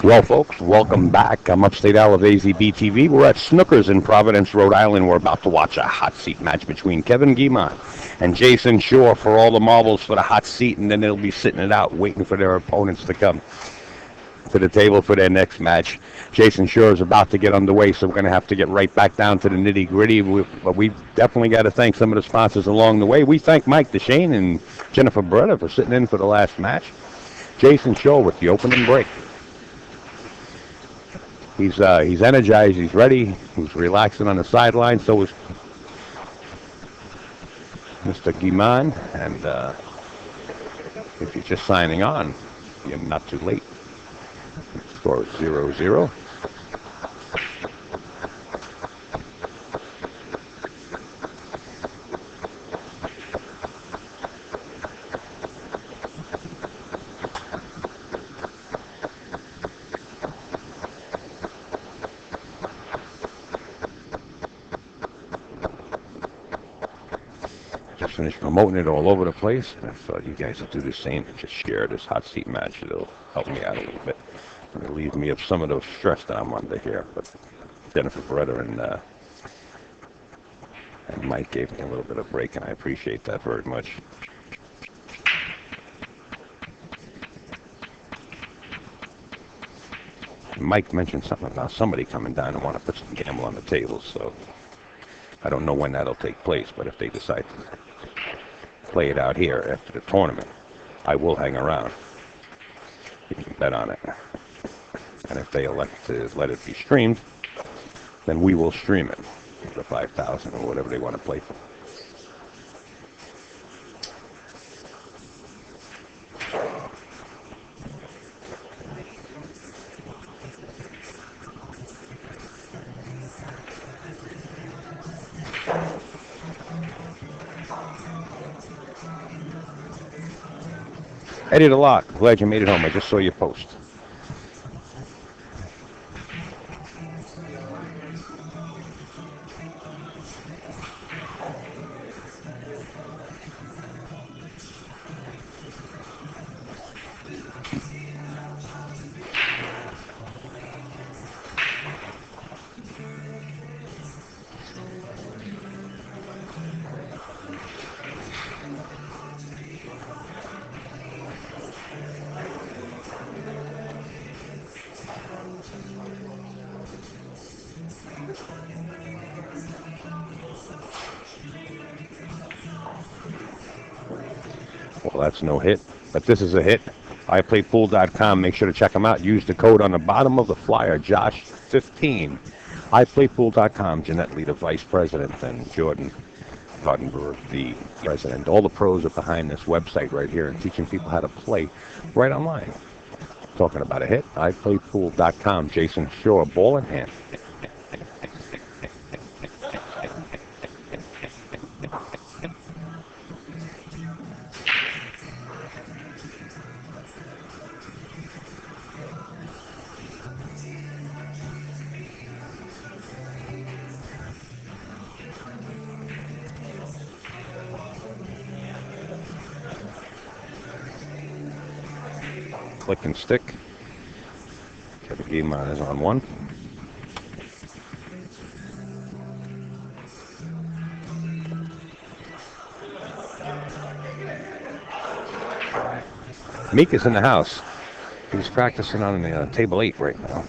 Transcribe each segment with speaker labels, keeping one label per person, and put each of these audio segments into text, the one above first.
Speaker 1: Well, folks, welcome back. I'm Upstate Al of AZBTV. We're at Snookers in Providence, Rhode Island. We're about to watch a hot seat match between Kevin Guimond and Jayson Shore for all the marbles for the hot seat, and then they'll be sitting it out waiting for their opponents to come to the table for their next match. Jayson Shore is about to get underway, so we're going to have to get right back down to the nitty gritty. But we definitely got to thank some of the sponsors along the way. We thank Mike DeShane and Jennifer Beretta for sitting in for the last match. Jayson Shore with the opening break. He's energized. He's ready. He's relaxing on the sideline. So is Mr. Guimond. And if you're just signing on, you're not too late. The score is 0-0. Just finished promoting it all over the place. And I thought you guys would do the same and just share this hot seat match. It'll help me out a little bit. It'll relieve me of some of the stress that I'm under here. But Jennifer Beretta and Mike gave me a little bit of break, and I appreciate that very much. Mike mentioned something about somebody coming down and want to put some gamble on the table, so I don't know when that'll take place, but if they decide to play it out here after the tournament, I will hang around. You can bet on it. And if they elect to let it be streamed, then we will stream it for the 5,000 or whatever they want to play for. Eddie the Lock, glad you made it home. I just saw your post. Well, that's no hit, but this is a hit. iPlaypool.com. Make sure to check them out. Use the code on the bottom of the flyer, Josh15. iPlaypool.com. Jeanette Lee, the vice president, and Jordan Vardenberg, the president. All the pros are behind this website right here and teaching people how to play right online. Talking about a hit, iPlaypool.com. Jayson Shore, ball in hand. Click and stick. Kevin Guimond is on one. Meek is in the house. He's practicing on table 8 right now.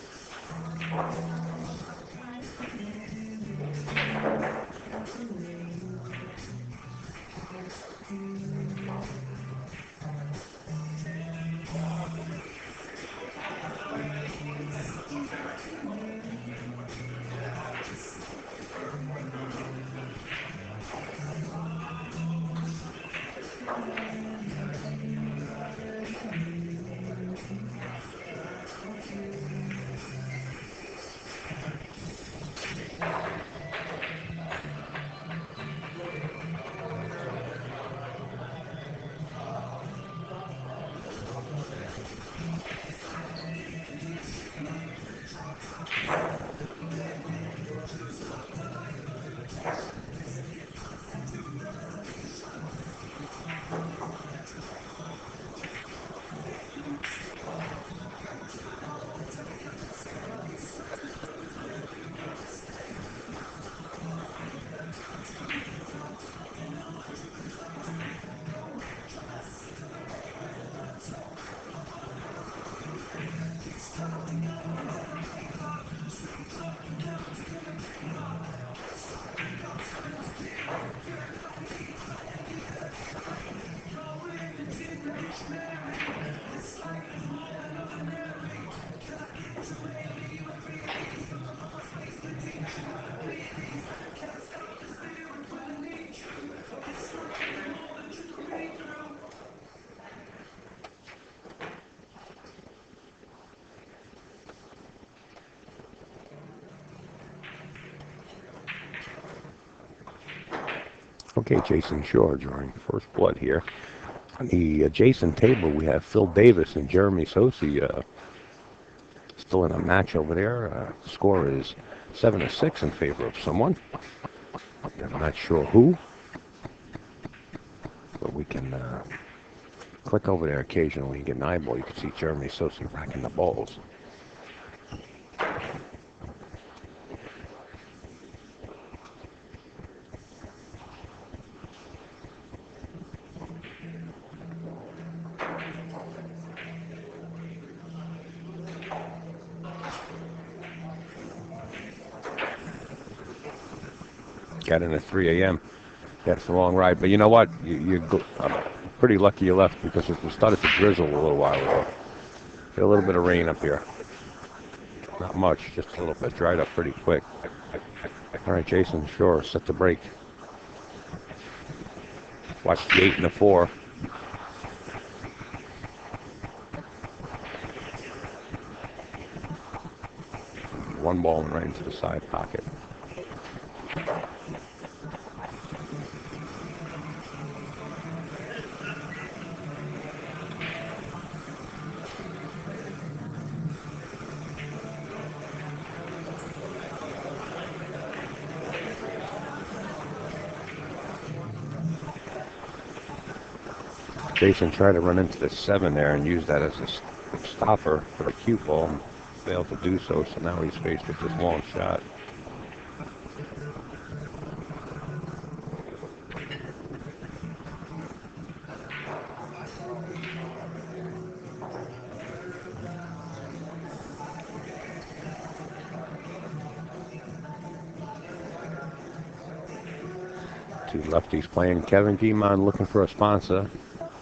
Speaker 1: Okay, Jayson Shore drawing first blood here. On the adjacent table, we have Phil Davis and Jeremy Sosi still in a match over there. Score is 7-6 in favor of someone. I'm not sure who, but we can click over there occasionally and get an eyeball. You can see Jeremy Sosi racking the balls. Got in at 3 a.m. That's a long ride, but you know what? I'm pretty lucky you left because it started to drizzle a little while ago. Get a little bit of rain up here. Not much, just a little bit. Dried up pretty quick. All right, Jayson Shore set the break. Watch the 8 and the 4. One ball right into the side pocket. Jayson tried to run into the 7 there and use that as a stopper for a cue ball and failed to do so, so now he's faced with this long shot. Two lefties playing. Kevin Guimond looking for a sponsor.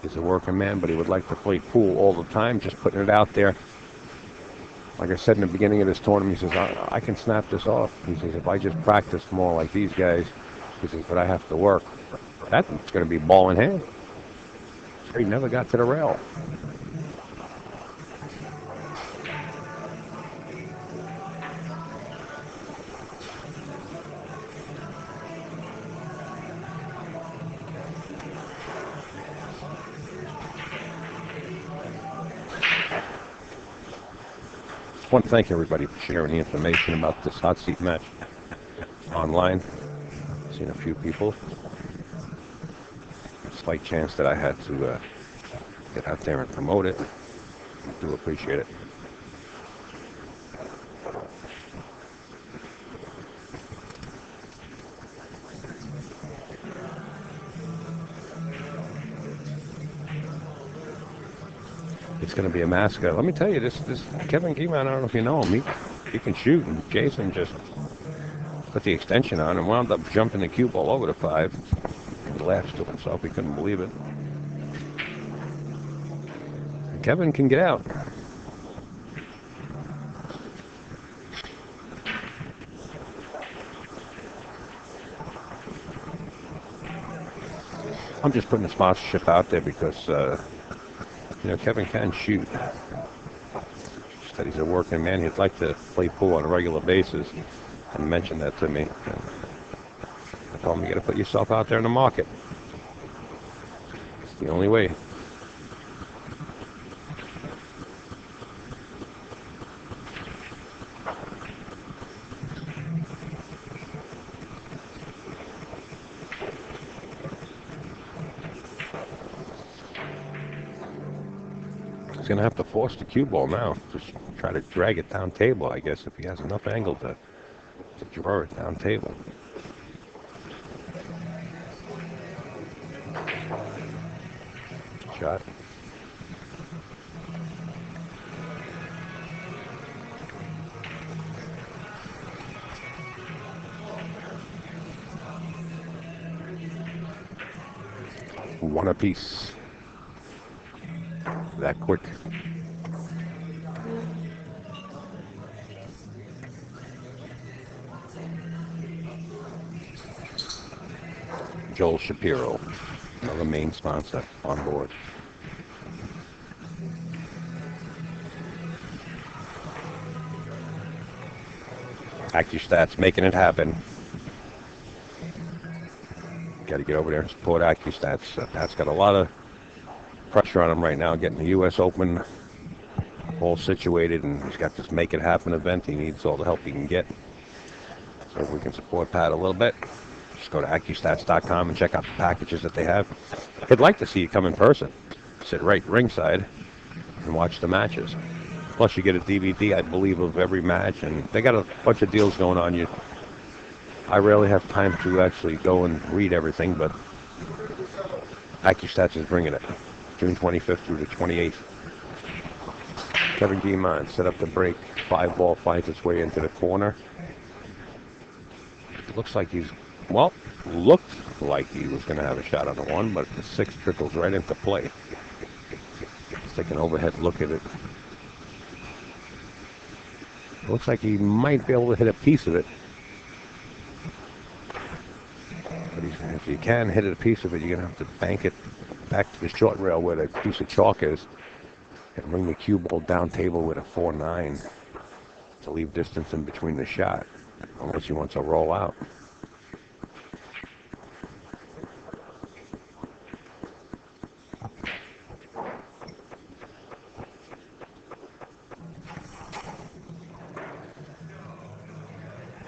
Speaker 1: He's a working man, but he would like to play pool all the time, just putting it out there. Like I said in the beginning of this tournament, he says, I can snap this off. He says, if I just practice more like these guys, he says, but I have to work. That's going to be ball in hand. He never got to the rail. I want to thank everybody for sharing the information about this hot seat match online. I've seen a few people. Slight chance that I had to get out there and promote it. I do appreciate it. It's going to be a mascot. Let me tell you, this Kevin Guimond, I don't know if you know him, he can shoot, and Jayson just put the extension on and wound up jumping the cue ball over the 5. He laughs to himself. He couldn't believe it. Kevin can get out. I'm just putting the sponsorship out there because, Kevin can shoot. Just that he's a working man. He'd like to play pool on a regular basis and mentioned that to me. And I told him, you got to put yourself out there in the market. It's the only way. He's going to have to force the cue ball now. Just try to drag it down table, I guess, if he has enough angle to draw it down table. Shot. one apiece. That quick. Joel Shapiro, another main sponsor on board. AccuStats making it happen. Got to get over there and support AccuStats. Pat's got a lot of pressure on him right now, getting the U.S. Open all situated, and he's got this Make It Happen event. He needs all the help he can get. So if we can support Pat a little bit, just go to AccuStats.com and check out the packages that they have. I'd like to see you come in person, sit right ringside, and watch the matches. Plus, you get a DVD, I believe, of every match, and they got a bunch of deals going on. I rarely have time to actually go and read everything, but AccuStats is bringing it. June 25th through the 28th. Kevin Guimond set up the break. 5-ball finds its way into the corner. Looks like looked like he was going to have a shot on the 1, but the 6 trickles right into play. Let's take an overhead look at it. Looks like he might be able to hit a piece of it. But if you can hit a piece of it, you're going to have to bank it back to the short rail where the piece of chalk is and bring the cue ball down table with a 4-9 to leave distance in between the shot, unless he wants to roll out.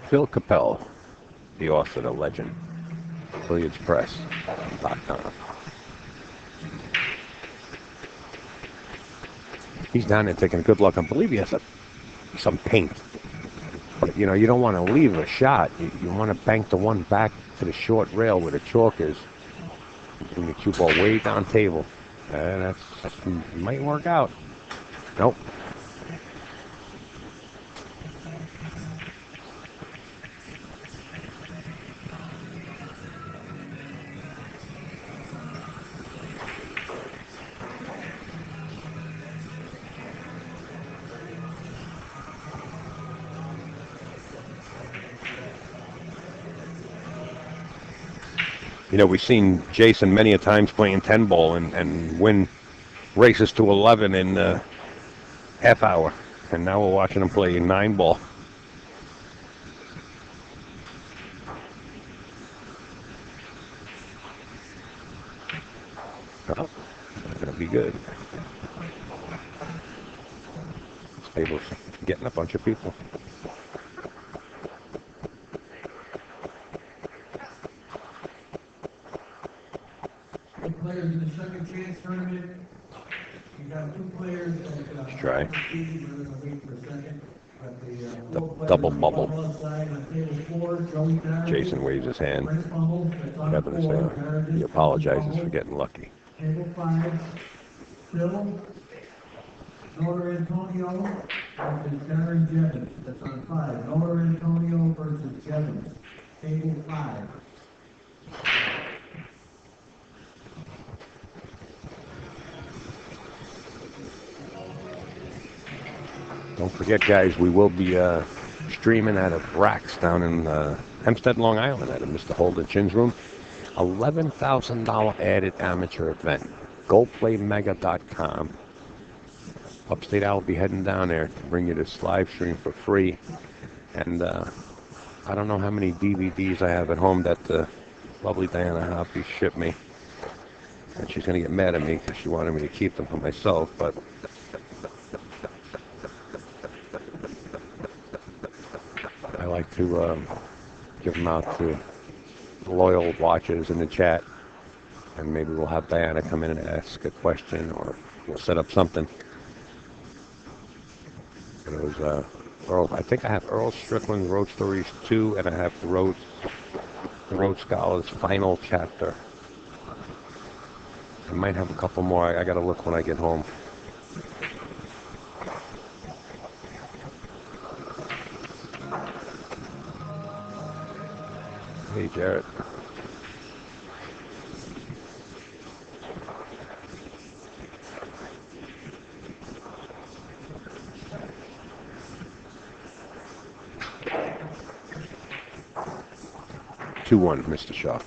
Speaker 1: Phil Capel, the author, the legend, BilliardsPress.com. He's down there taking a good look. I believe he has some paint. But, you don't want to leave a shot. You want to bank the 1 back to the short rail where the chalk is. Bring the cue ball way down table. And that might work out. Nope. We've seen Jayson many a times playing 10-ball and win races to 11 in half hour. And now we're watching him play 9-ball. Oh, that's going to be good. This table's getting a bunch of people.
Speaker 2: Players in the second chance tournament. You got 2 players that
Speaker 1: Let's try.
Speaker 2: we're going to wait for a second.
Speaker 1: The double bubble. Jayson waves his hand. Kevin he apologizes for getting lucky.
Speaker 2: Table 5, Phil, Nora Antonio versus Darren Jevons. That's on 5. Nora Antonio versus Jevons. Table 5.
Speaker 1: Don't forget, guys, we will be streaming out of Rax down in Hempstead, Long Island at a Mr. Holden Chin's room. $11,000 added amateur event. GoPlayMega.com. Upstate Al will be heading down there to bring you this live stream for free. And I don't know how many DVDs I have at home that the lovely Diana Hoppy shipped me. And she's going to get mad at me because she wanted me to keep them for myself, but I like to give them out to loyal watchers in the chat, and maybe we'll have Diana come in and ask a question, or we'll set up something. And it was Earl. I think I have Earl Strickland's Road Stories 2, and I have the Road Scholars final chapter. I might have a couple more. I got to look when I get home. Hey, Jarrett. 2-1, Mr. Shaw.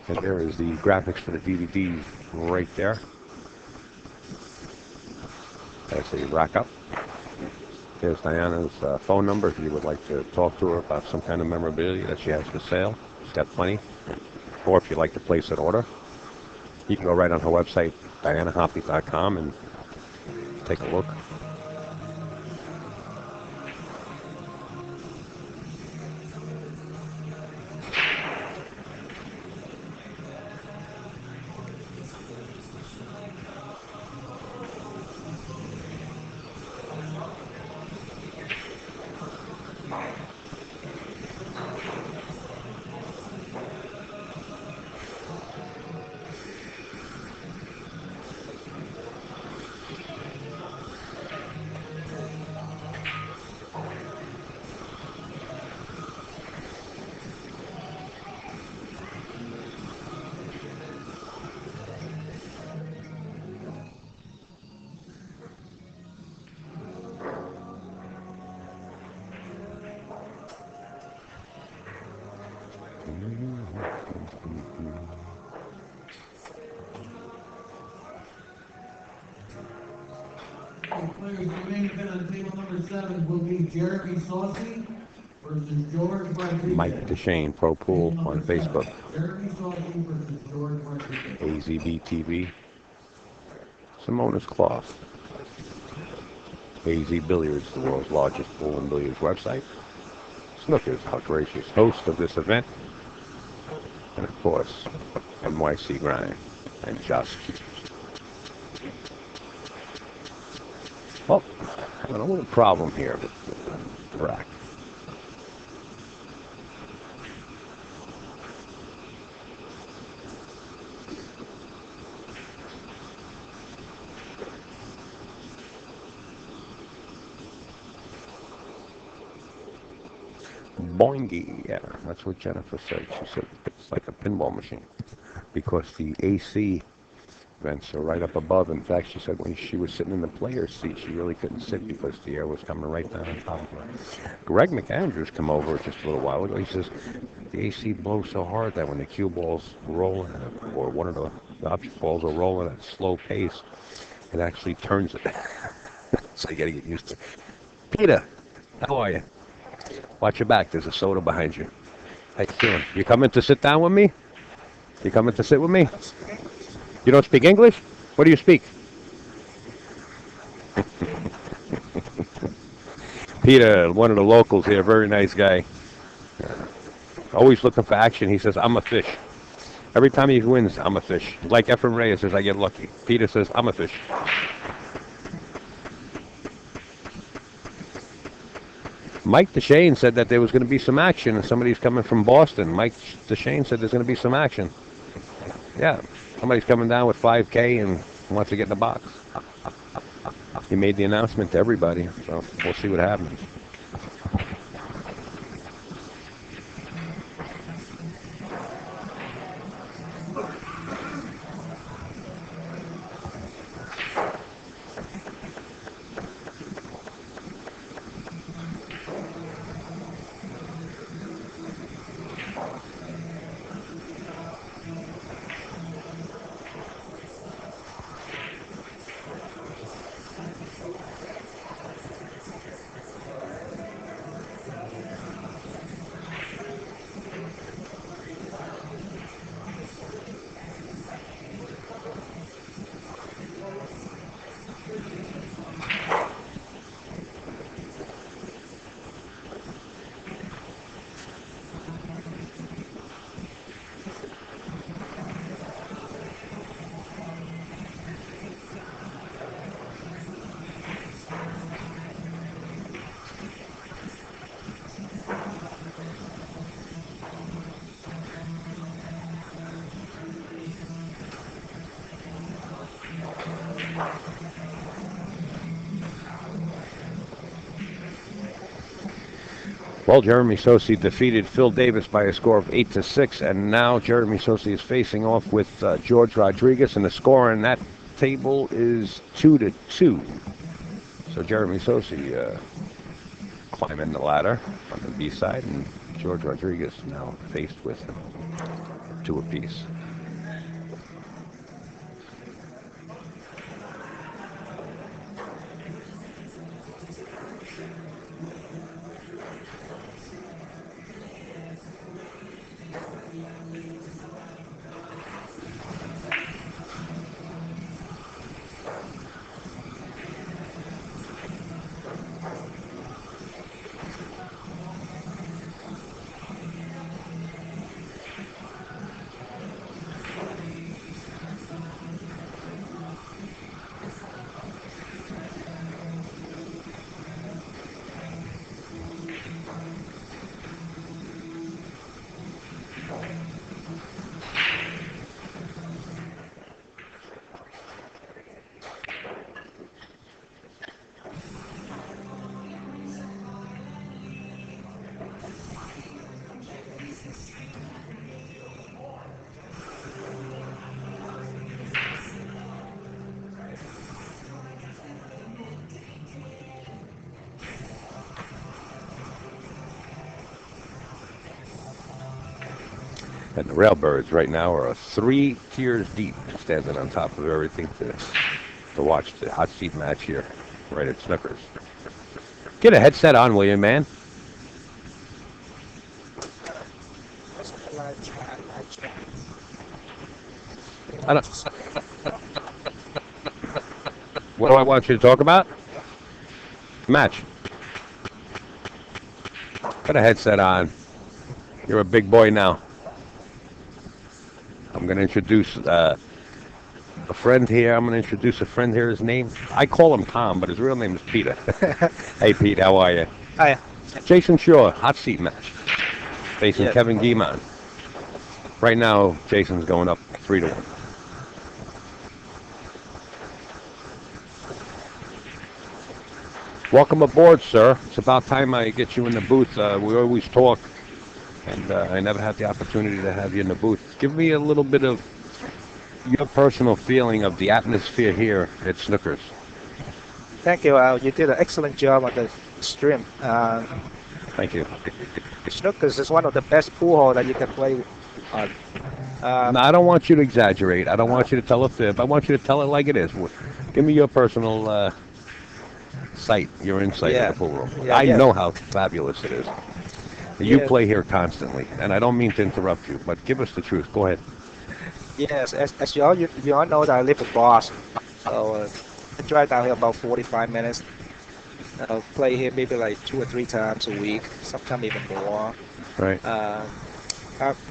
Speaker 1: And there is the graphics for the DVD right there. As they rack up. There's Diana's phone number if you would like to talk to her about some kind of memorabilia that she has for sale. She's got plenty. Or if you'd like to place an order, you can go right on her website, dianahoppy.com, and take a look.
Speaker 2: Players, the main event on table number 7 will be Jeremy Saucy versus George Rodriguez.
Speaker 1: Mike DeShane, Pro Pool on Facebook.
Speaker 2: Jeremy Saucy versus George Rodriguez.
Speaker 1: AZB TV. Simona's Cloth. AZ Billiards, the world's largest pool and billiards website. Snookers, how gracious host of this event. And of course, NYC Grind. And just. Oh, having a little problem here with the rack. Boingy, yeah, that's what Jennifer said. She said it's like a pinball machine because the AC vents are right up above. In fact, she said when she was sitting in the player's seat, she really couldn't sit because the air was coming right down on top of her. Greg McAndrews came over just a little while ago. He says the AC blows so hard that when the cue ball's rolling, or one of the object balls are rolling at a slow pace, it actually turns it. So you got to get used to it. Peter, how are you? Watch your back. There's a soda behind you. How you doing? You coming to sit down with me? You coming to sit with me? You don't speak English? What do you speak? Peter, one of the locals here, very nice guy. Always looking for action. He says, I'm a fish. Every time he wins, I'm a fish. Like Ephraim Reyes says, I get lucky. Peter says, I'm a fish. Mike DeShane said that there was going to be some action, and somebody's coming from Boston. Mike DeShane said there's going to be some action. Yeah, somebody's coming down with 5K and wants to get in the box. He made the announcement to everybody, so we'll see what happens. Well, Jeremy Sosi defeated Phil Davis by a score of 8-6, and now Jeremy Sosi is facing off with George Rodriguez, and the score on that table is 2-2. So Jeremy Sosi climbing the ladder on the B side, and George Rodriguez now faced with 2 apiece. And the Railbirds right now are 3 tiers deep, standing on top of everything to watch the hot seat match here, right at Snookers. Get a headset on, will you, man? I don't. What do I want you to talk about? Match. Put a headset on. You're a big boy now. I'm going to introduce a friend here. I'm going to introduce a friend here. His name, I call him Tom, but his real name is Peter. Hey, Pete, how are you?
Speaker 3: Hi.
Speaker 1: Jayson Shaw, hot seat match. Facing Kevin Guimond. Right now, Jayson's going up 3-1. Welcome aboard, sir. It's about time I get you in the booth. We always talk, and I never had the opportunity to have you in the booth. Give me a little bit of your personal feeling of the atmosphere here at Snookers.
Speaker 3: Thank you. You did an excellent job on the stream.
Speaker 1: Thank you.
Speaker 3: Snookers is one of the best pool halls that you can play on.
Speaker 1: Now, I don't want you to exaggerate. I don't want you to tell a fib. I want you to tell it like it is. Give me your personal your insight in the pool room. I know how fabulous it is. You play here constantly, and I don't mean to interrupt you, but give us the truth. Go ahead.
Speaker 3: Yes, as you all know that I live in Boston, so I drive down here about 45 minutes. I play here maybe like 2 or 3 times a week, sometimes even more.
Speaker 1: Right.
Speaker 3: I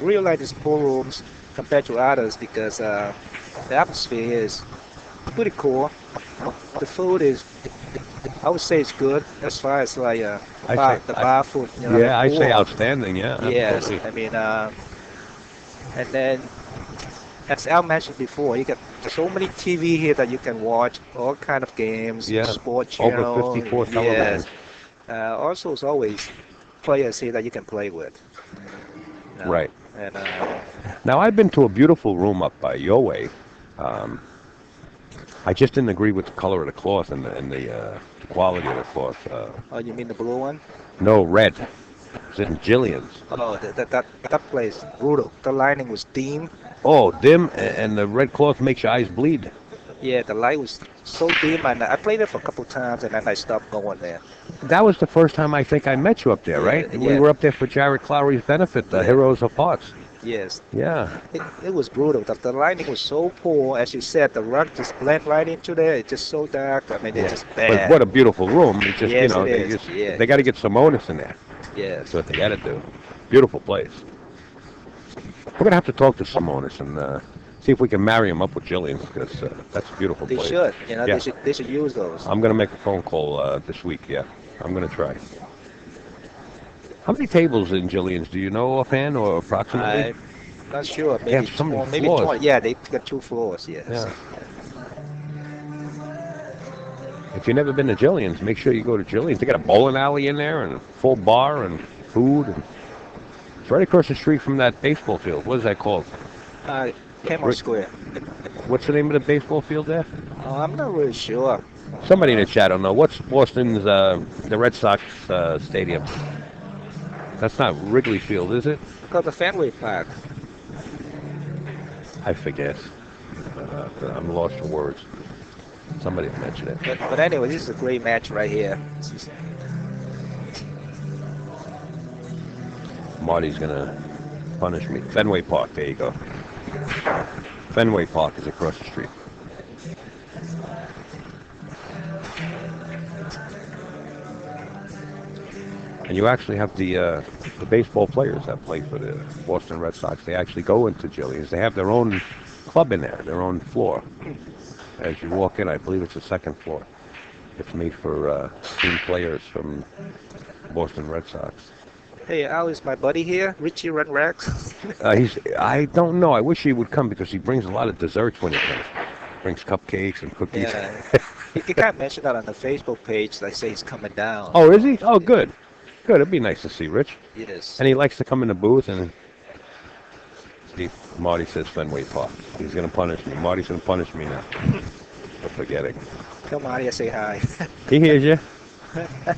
Speaker 3: really like these pool rooms compared to others because the atmosphere here is pretty cool. The food is, I would say, it's good as far as like the bar food. You know,
Speaker 1: I say outstanding. Yeah.
Speaker 3: Yes,
Speaker 1: Absolutely.
Speaker 3: I mean, and then as Al mentioned before, you get so many TV here that you can watch all kind of games, sports channel.
Speaker 1: Over 54 television.
Speaker 3: Yes. Also, it's always players here that you can play with.
Speaker 1: Right.
Speaker 3: And
Speaker 1: now, I've been to a beautiful room up by your way. I just didn't agree with the color of the cloth and the quality of the cloth.
Speaker 3: Oh, you mean the blue one?
Speaker 1: No, red. It's in Jillian's.
Speaker 3: Oh, that place, brutal. The lining was dim.
Speaker 1: Oh, dim, and the red cloth makes your eyes bleed.
Speaker 3: Yeah, the light was so dim, and I played it for a couple times, and then I stopped going there.
Speaker 1: That was the first time I think I met you up there, right?
Speaker 3: Yeah.
Speaker 1: We were up there for Jared Clowery's benefit, the Heroes of Hearts.
Speaker 3: Yes.
Speaker 1: Yeah.
Speaker 3: It was brutal. The lighting was so poor. As you said, the rug just blend right into there. It's just so dark. I mean, it's just bad.
Speaker 1: But what a beautiful room. It's just,
Speaker 3: Yes,
Speaker 1: they got to get some onus in there.
Speaker 3: Yes.
Speaker 1: That's what they got to do. Beautiful place. We're going to have to talk to Simonis and see if we can marry him up with Jillian, because that's a beautiful place.
Speaker 3: They should. You know, they should use those.
Speaker 1: I'm going to make a phone call this week, I'm going to try. How many tables in Jillian's do you know offhand or approximately?
Speaker 3: I'm not sure. Maybe,
Speaker 1: maybe
Speaker 3: 20. Yeah, they got 2 floors, yes.
Speaker 1: Yeah. If you've never been to Jillian's, make sure you go to Jillian's. They got a bowling alley in there and a full bar and food. And it's right across the street from that baseball field. What is that called?
Speaker 3: Camel Square.
Speaker 1: What's the name of the baseball field there?
Speaker 3: Oh, I'm not really sure.
Speaker 1: Somebody in the chat will know. What's Boston's, the Red Sox stadium? That's not Wrigley Field, is it?
Speaker 3: Called the Fenway Park.
Speaker 1: I forget. I'm lost for words. Somebody mentioned it.
Speaker 3: But anyway, this is a great match right here.
Speaker 1: Marty's gonna punish me. Fenway Park, there you go. Fenway Park is across the street. And you actually have the baseball players that play for the Boston Red Sox. They actually go into Jillian's. They have their own club in there, their own floor. As you walk in, I believe it's the second floor. It's made for team players from Boston Red Sox.
Speaker 3: Hey, Al, is my buddy here? Richie Red Rex?
Speaker 1: I don't know. I wish he would come because he brings a lot of desserts when he comes. Brings cupcakes and cookies.
Speaker 3: Yeah. You can't mention that on the Facebook page. They say he's coming down.
Speaker 1: Oh, is he? Oh, good. Good. It'd be nice to see Rich.
Speaker 3: Yes.
Speaker 1: And he likes to come in the booth and see. Marty says Fenway Park. He's going to punish me. Marty's going to punish me now for forgetting.
Speaker 3: Tell Marty I say hi.
Speaker 1: He hears you.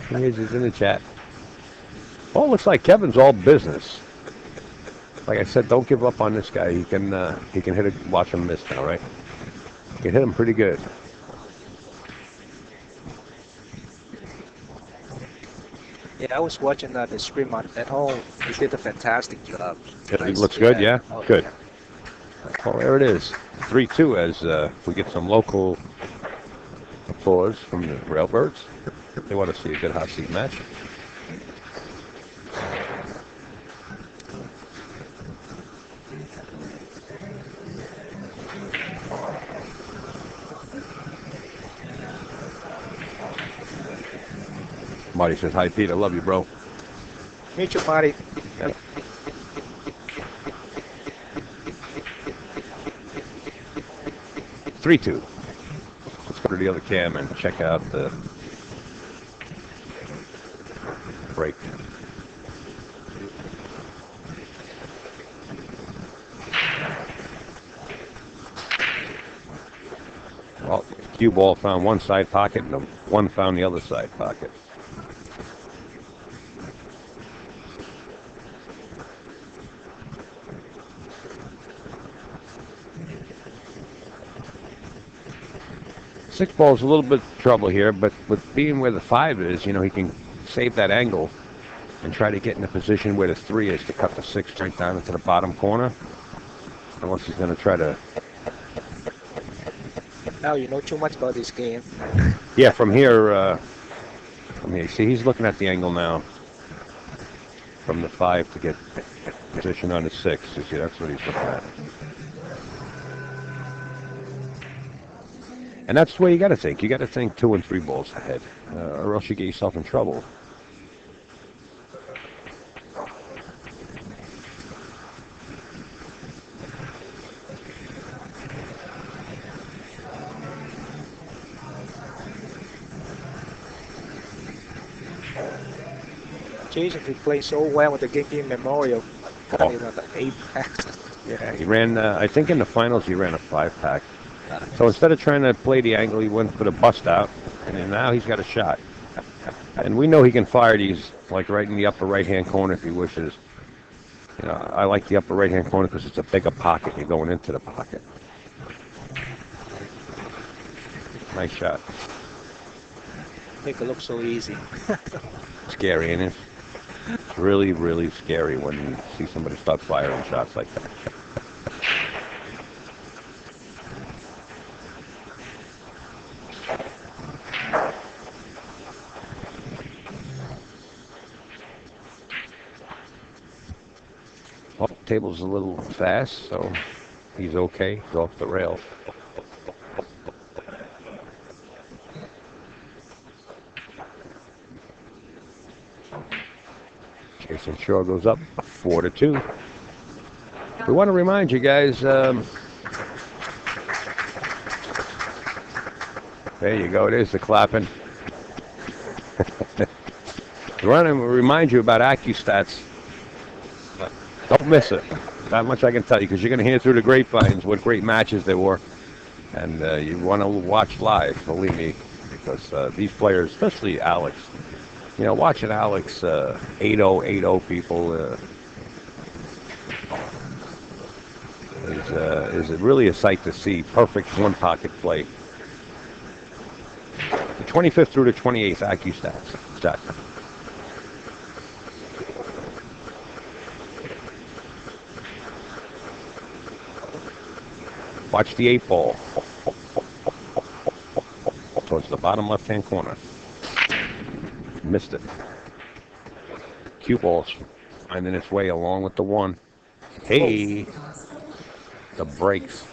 Speaker 1: He hears you. He's in the chat. Well, it looks like Kevin's all business. Like I said, don't give up on this guy. He can hit it. Watch him miss now, right? He can hit him pretty good.
Speaker 3: Yeah, I was watching the stream at home. He did a fantastic job.
Speaker 1: It looks good, yeah?
Speaker 3: Oh,
Speaker 1: Good.
Speaker 3: yeah.
Speaker 1: Well, there it is. 3-2 as we get some local applause from the Railbirds. They want to see a good hot seat match. Marty says, hi, Pete. I love you, bro.
Speaker 3: Meet you, Marty.
Speaker 1: Yep. Three-two. Let's go to the other cam and check out the break. Well, cue ball found one side pocket and one found the other side pocket. Six ball's a little bit of trouble here, but with being where the 5 is, he can save that angle and try to get in a position where the 3 is to cut the 6 right down into the bottom corner. Unless he's going to try to...
Speaker 3: Now you know too much about this game.
Speaker 1: Yeah, from here, see, he's looking at the angle now from the 5 to get position on the 6. You see, that's what he's looking at. And that's the way you got to think. You got to think 2 and 3 balls ahead, or else you get yourself in trouble.
Speaker 3: Jayson, he played so well with the Guimond Memorial.
Speaker 1: Oh.
Speaker 3: You know, the 8-pack.
Speaker 1: Yeah, he ran, I think in the finals he ran a 5-pack. So instead of trying to play the angle, he went for the bust out, and now he's got a shot. And we know he can fire these like right in the upper right-hand corner if he wishes. I like the upper right-hand corner because it's a bigger pocket. You're going into the pocket. Nice shot.
Speaker 3: Make it look so easy.
Speaker 1: Scary, ain't it? It's really, really scary when you see somebody start firing shots like that. Table's a little fast, so he's okay. He's off the rail. Jayson Shaw goes up 4-2. We want to remind you guys, there you go, there's the clapping. We want to remind you about AccuStats. Don't miss it. That much I can tell you, because you're going to hear through the grapevines what great matches there were. And you want to watch live, believe me, because these players, especially Alex, Watching Alex 8-0, 8-0 people is really a sight to see. Perfect one pocket play. The 25th through the 28th IQ stats. Watch the 8-ball. Towards the bottom left-hand corner. Missed it. Cue ball's finding its way along with the 1. Hey! The breaks.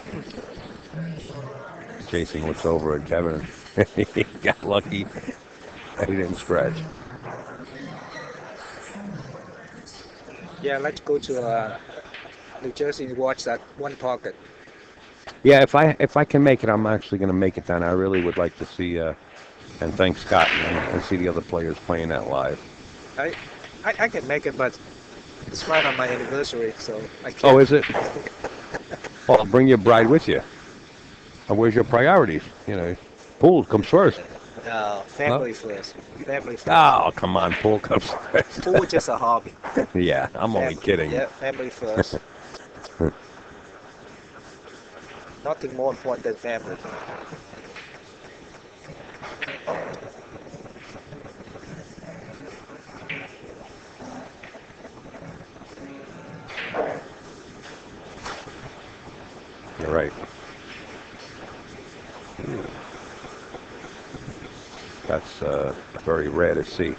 Speaker 1: Jayson looks over at Kevin. He got lucky. He didn't scratch.
Speaker 3: Yeah, let's go to New Jersey and watch that one pocket.
Speaker 1: Yeah, if I can make it, I'm actually going to make it down. I really would like to see and thank Scott and see the other players playing that live.
Speaker 3: I can make it, but it's right on my anniversary, so I can't.
Speaker 1: Oh, is it? Well, bring your bride with you. And where's your priorities? Pool comes first.
Speaker 3: No, family first. Family first.
Speaker 1: Oh, come on, pool comes first.
Speaker 3: Pool is just a hobby.
Speaker 1: Yeah, I'm only kidding.
Speaker 3: Yeah, family first. Nothing more important than family.
Speaker 1: You're right. That's very rare to see.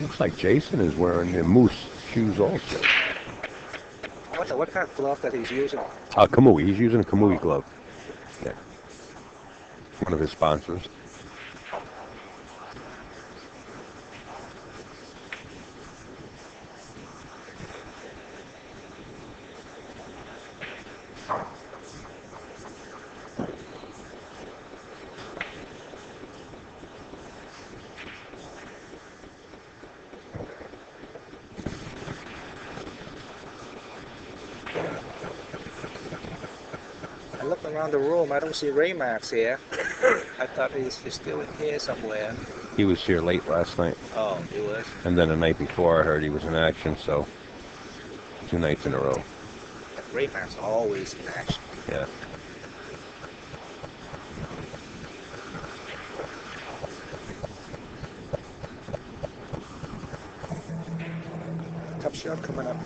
Speaker 1: Looks like Jayson is wearing the moose shoes also.
Speaker 3: What kind of glove that he's using?
Speaker 1: Kamui. He's using a Kamui glove. Yeah. One of his sponsors.
Speaker 3: I look around the room, I don't see Raymax here. I thought he's still in here somewhere.
Speaker 1: He was here late last night.
Speaker 3: Oh, he was?
Speaker 1: And then the night before I heard he was in action, so 2 nights in a row.
Speaker 3: Raymax always in action.
Speaker 1: Yeah.
Speaker 3: Top shot coming up.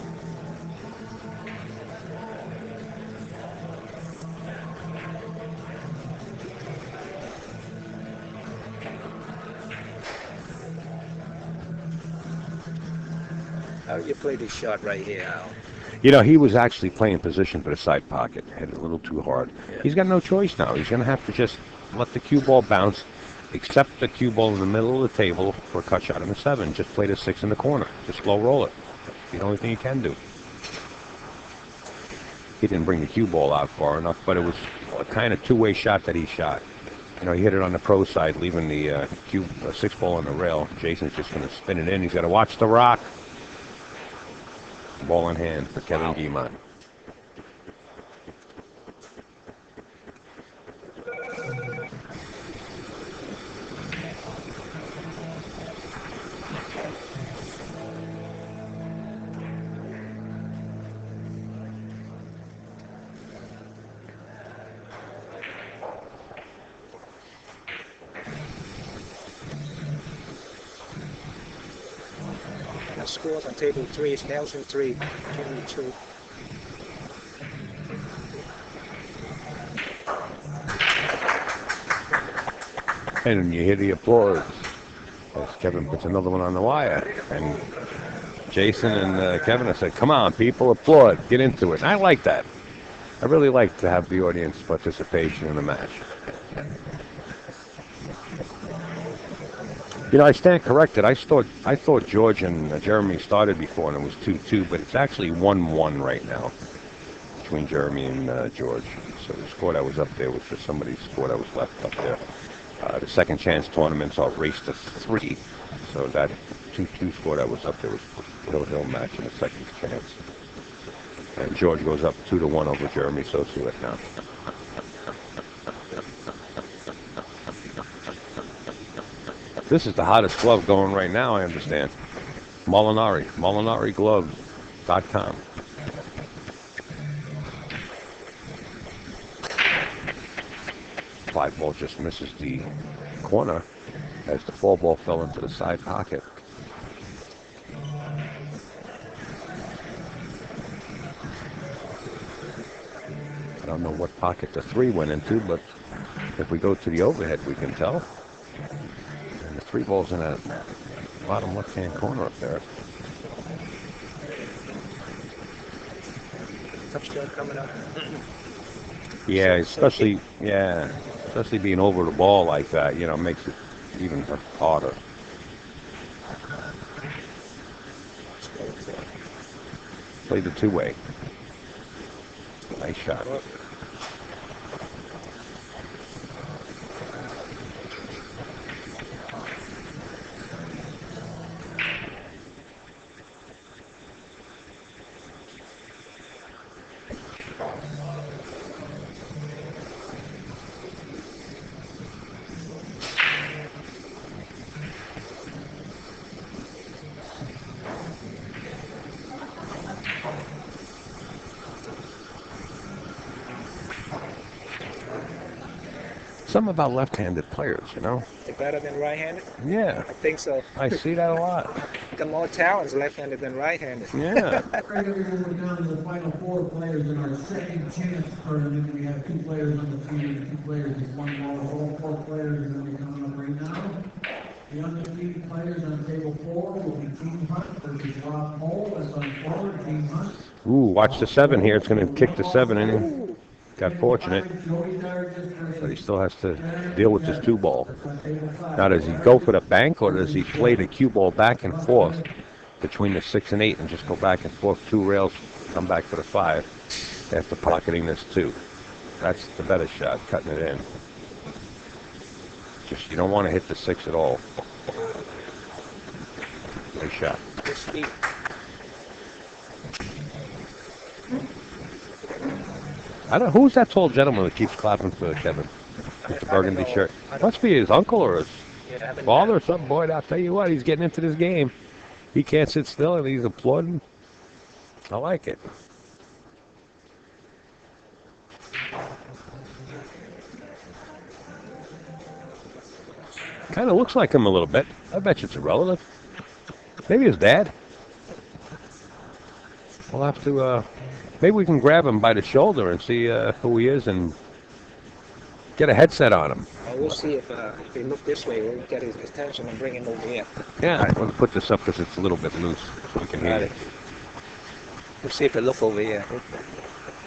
Speaker 3: How do you play this shot right here, Al?
Speaker 1: He was actually playing position for the side pocket. Hit it a little too hard.
Speaker 3: Yeah.
Speaker 1: He's got no choice now. He's going to have to just let the cue ball bounce, accept the cue ball in the middle of the table for a cut shot in the 7. Just play the 6 in the corner. Just slow roll it. It's the only thing you can do. He didn't bring the cue ball out far enough, but it was a kind of two-way shot that he shot. He hit it on the pro side, leaving the 6 ball on the rail. Jason's just going to spin it in. He's got to watch the rock. Ball in hand for Kevin Guimond.
Speaker 3: Scores on table 3 is Nelson 3, 22.
Speaker 1: And you hear the applause as Kevin puts another one on the wire. And Jayson and Kevin have said, come on, people, applaud, get into it. And I like that. I really like to have the audience participation in the match. I stand corrected. I thought George and Jeremy started before and it was 2-2, but it's actually 1-1 right now between Jeremy and George. So the score that was up there was just somebody's score that was left up there. The second chance tournaments are raced to 3. So that 2-2 score that was up there was Hill match in the second chance. And George goes up 2-1 over Jeremy Sosuet now. This is the hottest glove going right now, I understand. Molinari, MolinariGloves.com. 5-ball just misses the corner as the 4-ball fell into the side pocket. I don't know what pocket the 3 went into, but if we go to the overhead, we can tell. And the 3-ball's in that bottom left-hand corner up there.
Speaker 3: Touchdown coming up.
Speaker 1: Yeah, especially being over the ball like that, makes it even harder. Play the 2-way. Nice shot. Something about left-handed players,
Speaker 3: They're better than right-handed?
Speaker 1: Yeah.
Speaker 3: I think so.
Speaker 1: I see that a lot.
Speaker 3: Got more talents left-handed than right-handed.
Speaker 1: Yeah.
Speaker 2: Right, everyone, we're down to the final 4 players in our second chance tournament. We have 2 players on the field and 2 players with 1 ball. All 4 players are going to be coming up right now. The undefeated players on table 4 will be Team Hunt versus Rob Cole. That's on forward, Team Hunt.
Speaker 1: Ooh, watch the 7 here. It's going to kick the 7 in. Got fortunate, but he still has to deal with this 2-ball. Now, does he go for the bank, or does he play the cue ball back and forth between the 6 and 8 and just go back and forth 2 rails, come back for the 5 after pocketing this 2? That's the better shot, cutting it in. Just, you don't want to hit the 6 at all. Nice shot. I don't know, who's that tall gentleman that keeps clapping for Kevin with the burgundy shirt? Must be his uncle or his father or something. Boy, I'll tell you what, he's getting into this game. He can't sit still and he's applauding. I like it. Kind of looks like him a little bit. I bet you it's a relative. Maybe his dad. We'll have to, maybe we can grab him by the shoulder and see who he is and get a headset on him.
Speaker 3: We'll see if we look this way, we'll get his attention and bring him over here.
Speaker 1: Yeah, right, let's put this up because it's a little bit loose so we can hear it.
Speaker 3: We'll see if they look over here.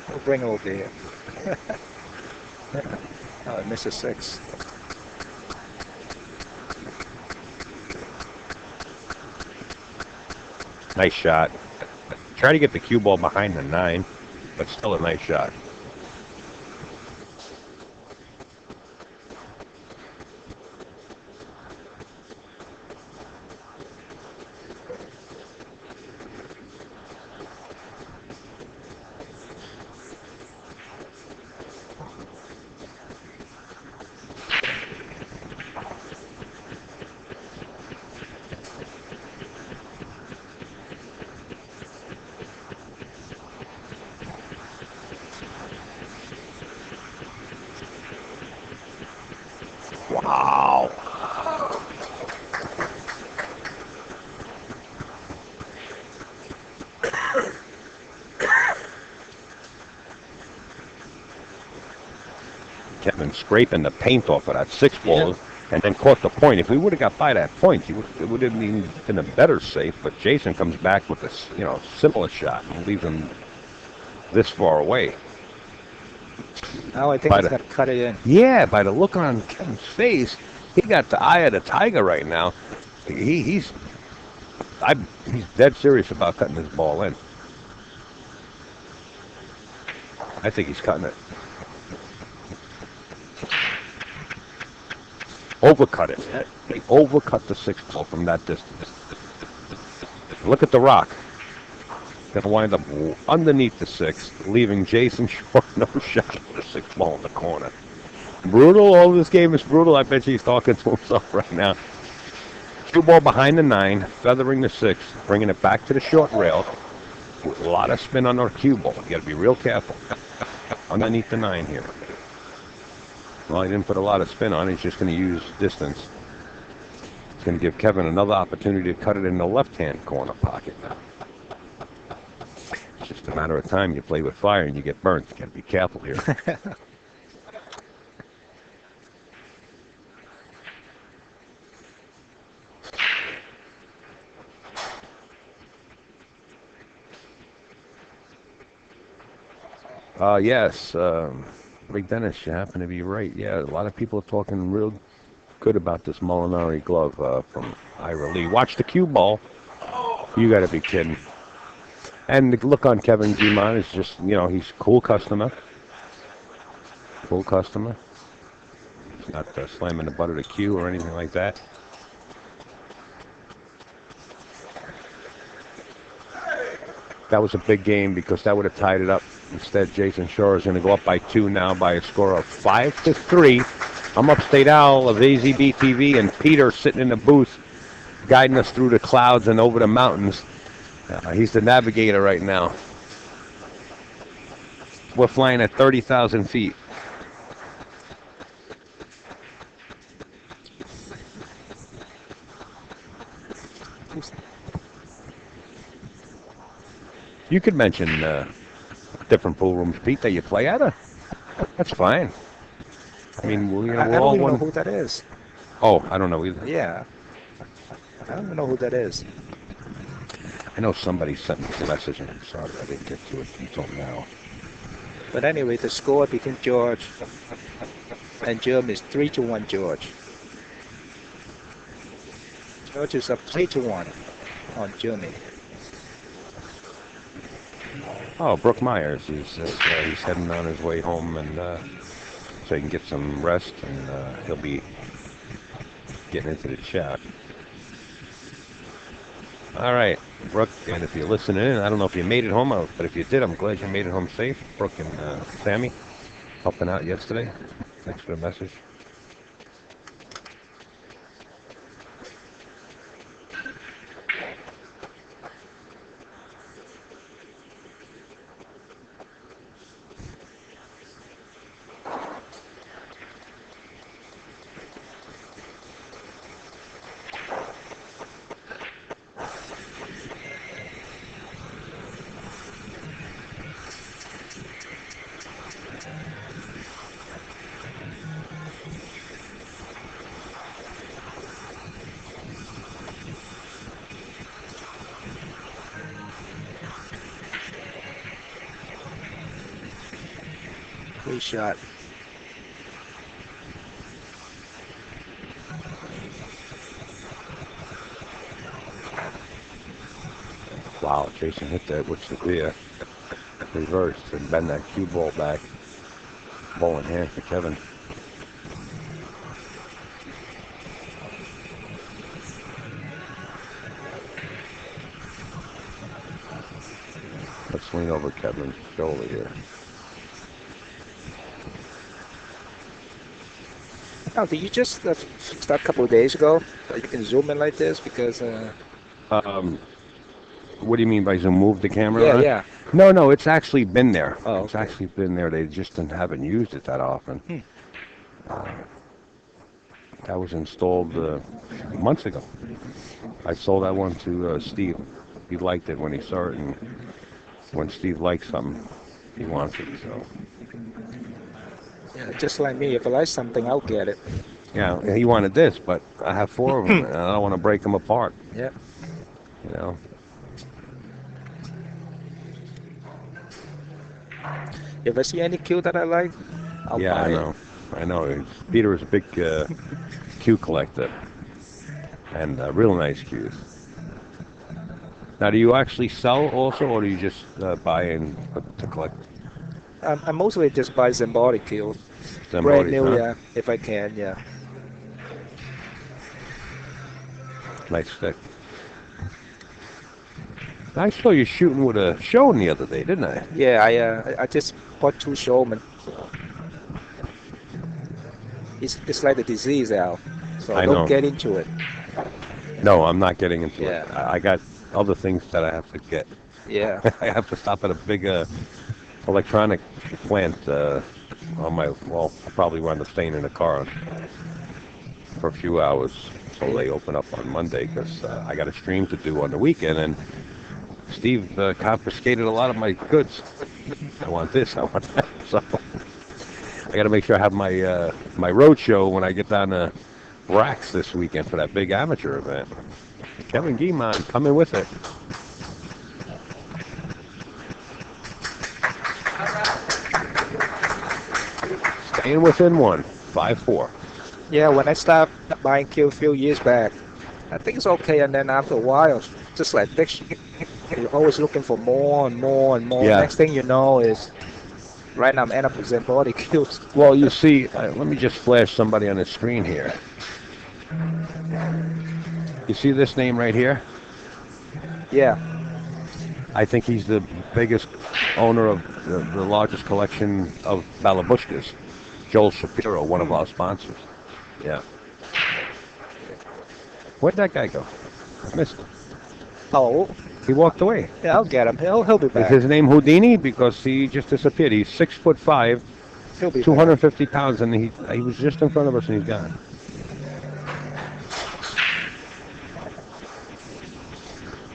Speaker 3: We'll bring him over here. Oh, Mr. 6.
Speaker 1: Nice shot. Try to get the cue ball behind the 9, but still a nice shot. Wow. Kevin scraping the paint off of that 6-ball and then caught the point. If we would have got by that point, it would have been a better safe, but Jayson comes back with this, similar shot and leaves him this far away.
Speaker 3: Now I think he's got to cut it in.
Speaker 1: Yeah, by the look on Kevin's face, he got the eye of the tiger right now. He's dead serious about cutting his ball in. I think he's cutting it. Overcut it. They overcut the 6-ball from that distance. Look at the rock. Going to wind up underneath the 6, leaving Jayson short, no shot with the 6 ball in the corner. Brutal. All this game is brutal. I bet you he's talking to himself right now. Cue ball behind the 9, feathering the 6, bringing it back to the short rail. With a lot of spin on our cue ball. You got to be real careful. Underneath the 9 here. Well, he didn't put a lot of spin on it. He's just going to use distance. It's going to give Kevin another opportunity to cut it in the left-hand corner pocket. It's just a matter of time. You play with fire and you get burnt. You got to be careful here. Yes, Ray Dennis, you happen to be right. Yeah, a lot of people are talking real good about this Molinari glove from Ira Lee. Watch the cue ball. You got to be kidding. And the look on Kevin Guimond is just, he's a cool customer. Cool customer. He's not slamming the butt of the cue or anything like that. That was a big game because that would have tied it up. Instead, Jayson Shaw is going to go up by 2 now by a score of 5-3. I'm Upstate Al of AZB TV, and Peter sitting in the booth guiding us through the clouds and over the mountains. He's the navigator right now. We're flying at 30,000 feet. You could mention different pool rooms, Pete, that you play at. That's fine. I mean, we're
Speaker 3: I
Speaker 1: all
Speaker 3: don't even
Speaker 1: one.
Speaker 3: know who that is.
Speaker 1: Oh, I don't know either.
Speaker 3: Yeah. I don't even know who that is.
Speaker 1: I know somebody sent me a message, and I'm sorry I didn't get to it until now.
Speaker 3: But anyway, the score between George and Jeremy is 3-1 George. George is up 3-1 on Jeremy.
Speaker 1: Oh, Brooke Myers, he's heading on his way home, and so he can get some rest, and he'll be getting into the chat. All right, Brooke, and if you're listening in, I don't know if you made it home, but if you did, I'm glad you made it home safe. Brooke and Sammy helping out yesterday. Thanks for the message.
Speaker 3: Great shot.
Speaker 1: Wow, Jayson hit that with severe reverse and bend that cue ball back. Ball in hand for Kevin. Let's lean over Kevin's shoulder here.
Speaker 3: Now, did you just fix that a couple of days ago? That you can zoom in like this because.
Speaker 1: What do you mean by zoom? Move the camera?
Speaker 3: Yeah,
Speaker 1: around?
Speaker 3: yeah.
Speaker 1: No, it's actually been there.
Speaker 3: Oh,
Speaker 1: It's
Speaker 3: okay.
Speaker 1: actually been there. They just haven't used it that often. That was installed months ago. I sold that one to Steve. He liked it when he saw it, and when Steve likes something, he wants it. So
Speaker 3: Yeah, just like me. If I like something, I'll get it.
Speaker 1: yeah, he wanted this, but I have 4 of them, and I don't want to break them apart.
Speaker 3: Yeah.
Speaker 1: You know.
Speaker 3: If I see any cue that I like, I'll buy
Speaker 1: Yeah, I
Speaker 3: it.
Speaker 1: know. I know. Peter is a big cue collector, and real nice cues. Now, do you actually sell also, or do you just buy and put to collect?
Speaker 3: I mostly just buy Zamboni cue.
Speaker 1: Them
Speaker 3: Brand
Speaker 1: bodies,
Speaker 3: new,
Speaker 1: huh?
Speaker 3: yeah, if I can, yeah.
Speaker 1: Nice stick. I saw you shooting with a Shone the other day, didn't I?
Speaker 3: Yeah, I just bought 2 showmen. It's like the disease, Al. So
Speaker 1: I
Speaker 3: don't
Speaker 1: know.
Speaker 3: get into it.
Speaker 1: No, I'm not getting into it.
Speaker 3: Yeah,
Speaker 1: I got other things that I have to get.
Speaker 3: yeah.
Speaker 1: I have to stop at a big electronic plant on my. Well, I probably wind up staying in the car for a few hours until they open up on Monday because I got a stream to do on the weekend, and Steve confiscated a lot of my goods. I want this, I want that. So I got to make sure I have my road show when I get down to Racks this weekend for that big amateur event. Kevin Guimond coming with it. Staying within one, 5-4.
Speaker 3: Yeah, when I stopped buying kill a few years back, I think it's okay, and then after a while, just like addiction, you're always looking for more and more and more.
Speaker 1: Yeah.
Speaker 3: Next thing you know is, right now I'm end up with body kills.
Speaker 1: Well, you see, let me just flash somebody on the screen here. You see this name right here?
Speaker 3: Yeah,
Speaker 1: I think he's the biggest owner of the largest collection of Balabushkas. Joel Shapiro, one of our sponsors. Yeah. Where'd that guy go? I missed him.
Speaker 3: oh,
Speaker 1: He walked away.
Speaker 3: yeah, I'll get him. He'll be
Speaker 1: Is
Speaker 3: back.
Speaker 1: his name Houdini? Because he just disappeared. He's 6'5",
Speaker 3: He'll be
Speaker 1: 250 pounds, and he was just in front of us and he's gone.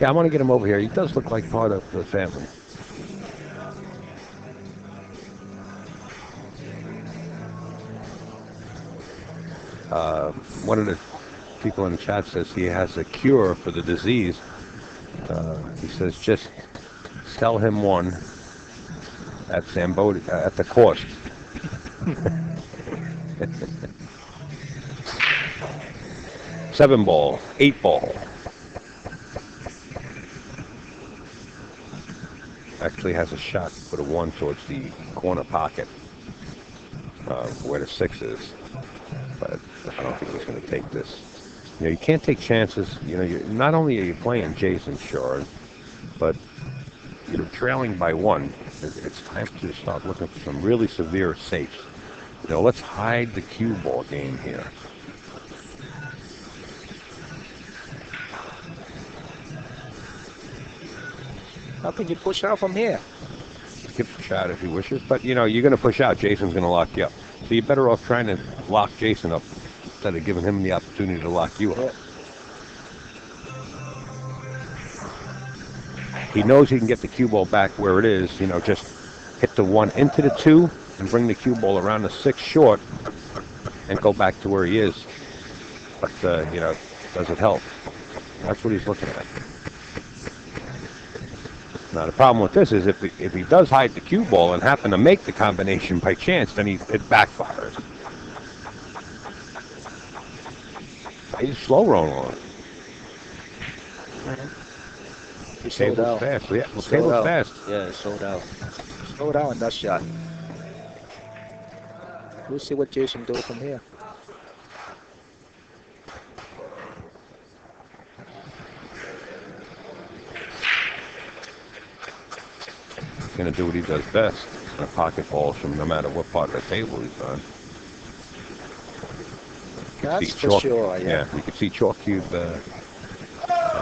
Speaker 1: Yeah, I want to get him over here. He does look like part of the family. One of the people in the chat says he has a cure for the disease. He says just sell him one at Zambodi at the cost. Seven ball, 8 ball. Actually has a shot for the 1 towards the corner pocket where the 6 is. But I don't think he's going to take this. You know, you can't take chances. You know, not only are you playing Jayson Shore, but you're trailing by 1. It's time to start looking for some really severe safes. You know, let's hide the cue ball game here.
Speaker 3: How can you push out from here?
Speaker 1: He can push out if he wishes, but you know, you're going to push out. Jason's going to lock you up. So you're better off trying to lock Jayson up instead of giving him the opportunity to lock you up.
Speaker 3: Yeah.
Speaker 1: He knows he can get the cue ball back where it is. You know, just hit the 1 into the 2 and bring the cue ball around the 6 short and go back to where he is. But, you know, does it help? That's what he's looking at. Now, the problem with this is if he does hide the cue ball and happen to make the combination by chance, then it backfires. He's slow rolling.
Speaker 3: He sold
Speaker 1: Table's
Speaker 3: out.
Speaker 1: fast. Yeah, well,
Speaker 3: Sold
Speaker 1: table's
Speaker 3: out.
Speaker 1: fast.
Speaker 3: Yeah, sold out. Sold out on that shot. We'll see what Jayson do from here.
Speaker 1: He's going to do what he does best. He's going to pocket balls from no matter what part of the table he's on.
Speaker 3: That's
Speaker 1: See
Speaker 3: for
Speaker 1: chalk,
Speaker 3: sure, yeah.
Speaker 1: You can see Chalk Cube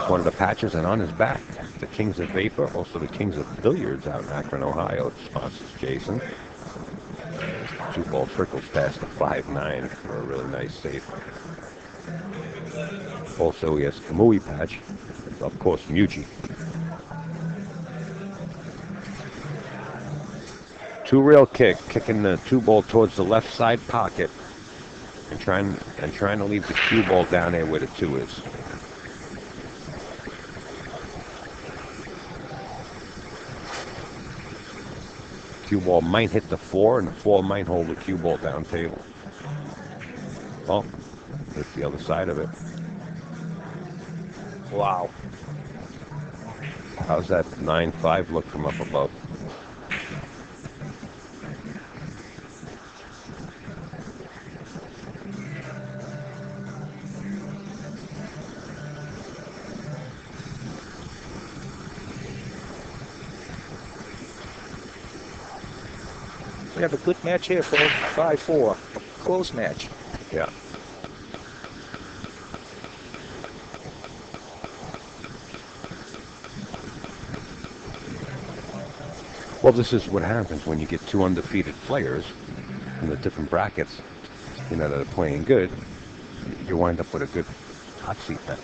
Speaker 1: one of the patches, and on his back, the Kings of Vapor, also the Kings of Billiards out in Akron, Ohio. It sponsors Jayson. 2-ball trickles past the 5-9 for a really nice safe. Also, he has Kamui patch. Of course, Muji. 2-rail kick, kicking the 2-ball towards the left side pocket, and trying to leave the cue ball down there where the 2 is. Cue ball might hit the 4, and the 4 might hold the cue ball down table. Oh, that's the other side of it.
Speaker 3: Wow.
Speaker 1: How's that 9-5 look from up above?
Speaker 3: We have a good match here for 5-4. Close match.
Speaker 1: Yeah. Well, this is what happens when you get two undefeated players in the different brackets, that are playing good. You wind up with a good hot seat match.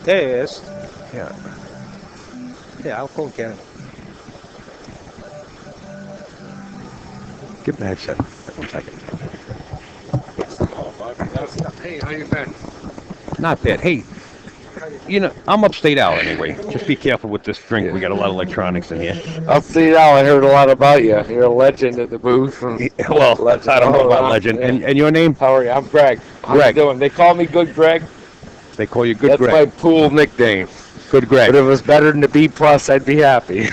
Speaker 3: There he is.
Speaker 1: Yeah.
Speaker 3: Yeah, I'll go get him.
Speaker 1: Give him the headset. 1 second.
Speaker 4: Hey, how you been?
Speaker 1: Not bad. Hey, I'm upstate Al anyway. Just be careful with this drink. We got a lot of electronics in here.
Speaker 4: Upstate Al, I heard a lot about you. You're a legend at the booth.
Speaker 1: Well,
Speaker 4: Legend.
Speaker 1: I don't know about legend. And your name?
Speaker 4: How are you? I'm Greg. How
Speaker 1: Greg.
Speaker 4: you doing? They call me Good Greg.
Speaker 1: They call you Good
Speaker 4: That's
Speaker 1: Greg.
Speaker 4: my pool nickname.
Speaker 1: Good Greg.
Speaker 4: But if it was better than the B+, I'd be happy.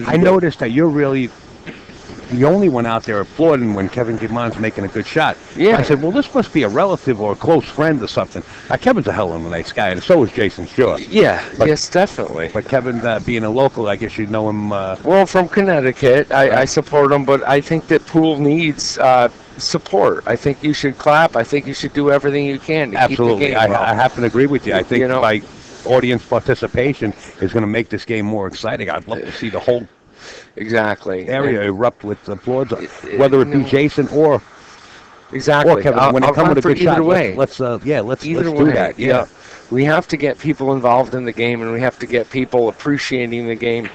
Speaker 1: I noticed that you're really the only one out there applauding when Kevin Guimond's making a good shot.
Speaker 4: Yeah.
Speaker 1: I said, well, this must be a relative or a close friend or something. Kevin's a hell of a nice guy, and so is Jayson, sure.
Speaker 4: Yeah,
Speaker 1: But-
Speaker 4: yes, definitely.
Speaker 1: But Kevin, being a local, I guess you know him.
Speaker 4: Well, from Connecticut, I support him, but I think that pool needs support. I think you should clap. I think you should do everything you can to
Speaker 1: Absolutely.
Speaker 4: keep the game
Speaker 1: I happen to agree with you. I think
Speaker 4: You know-
Speaker 1: by audience participation is going to make this game more exciting. I'd love to see the whole
Speaker 4: Exactly.
Speaker 1: area erupt with applause, whether it be Jayson or
Speaker 4: Exactly.
Speaker 1: Kevin. When they
Speaker 4: I'll
Speaker 1: come with a
Speaker 4: clap
Speaker 1: good
Speaker 4: for either
Speaker 1: shot,
Speaker 4: way.
Speaker 1: let's
Speaker 4: Either
Speaker 1: do
Speaker 4: way,
Speaker 1: that.
Speaker 4: yeah. We have to get people involved in the game, and we have to get people appreciating the game.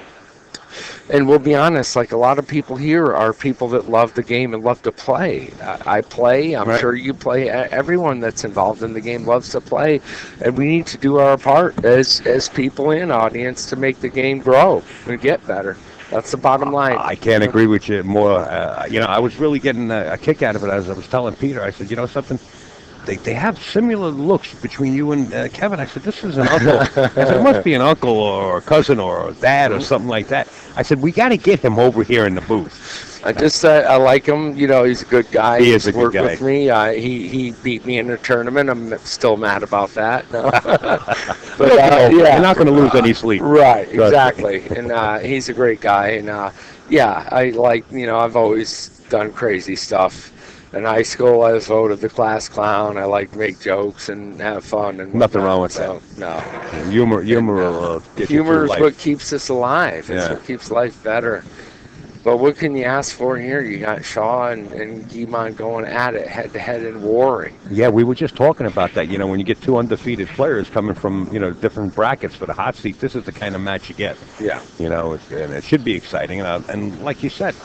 Speaker 4: And we'll be honest, like a lot of people here are people that love the game and love to play. I play. I'm
Speaker 1: Right.
Speaker 4: sure you play. Everyone that's involved in the game loves to play, and we need to do our part as people in audience to make the game grow and get better. That's the bottom line.
Speaker 1: I can't agree with you more. I was really getting a kick out of it as I was telling Peter. I said, something? They have similar looks between you and Kevin. I said, this is an uncle. I said, it must be an uncle or a cousin or a dad or something like that. I said, we got to get him over here in the booth.
Speaker 4: I like him. He's a good guy.
Speaker 1: He is a
Speaker 4: He's
Speaker 1: good
Speaker 4: worked
Speaker 1: guy.
Speaker 4: with me. He beat me in a tournament. I'm still mad about that. No. But
Speaker 1: You're not going to lose any sleep.
Speaker 4: Right,
Speaker 1: Trust me.
Speaker 4: exactly. And he's a great guy. And I like, I've always done crazy stuff. In high school, I was voted the class clown. I like to make jokes and have fun. And
Speaker 1: Nothing wrong with
Speaker 4: so, No.
Speaker 1: Humor will get you
Speaker 4: Humor
Speaker 1: through
Speaker 4: is
Speaker 1: life.
Speaker 4: what keeps us alive. It's
Speaker 1: Yeah.
Speaker 4: what keeps life better. But what can you ask for here? You got Shaw and Guimond going at it head-to-head and warring.
Speaker 1: Yeah, we were just talking about that. When you get two undefeated players coming from, different brackets for the hot seat, this is the kind of match you get.
Speaker 4: Yeah.
Speaker 1: And it should be exciting. And like you said,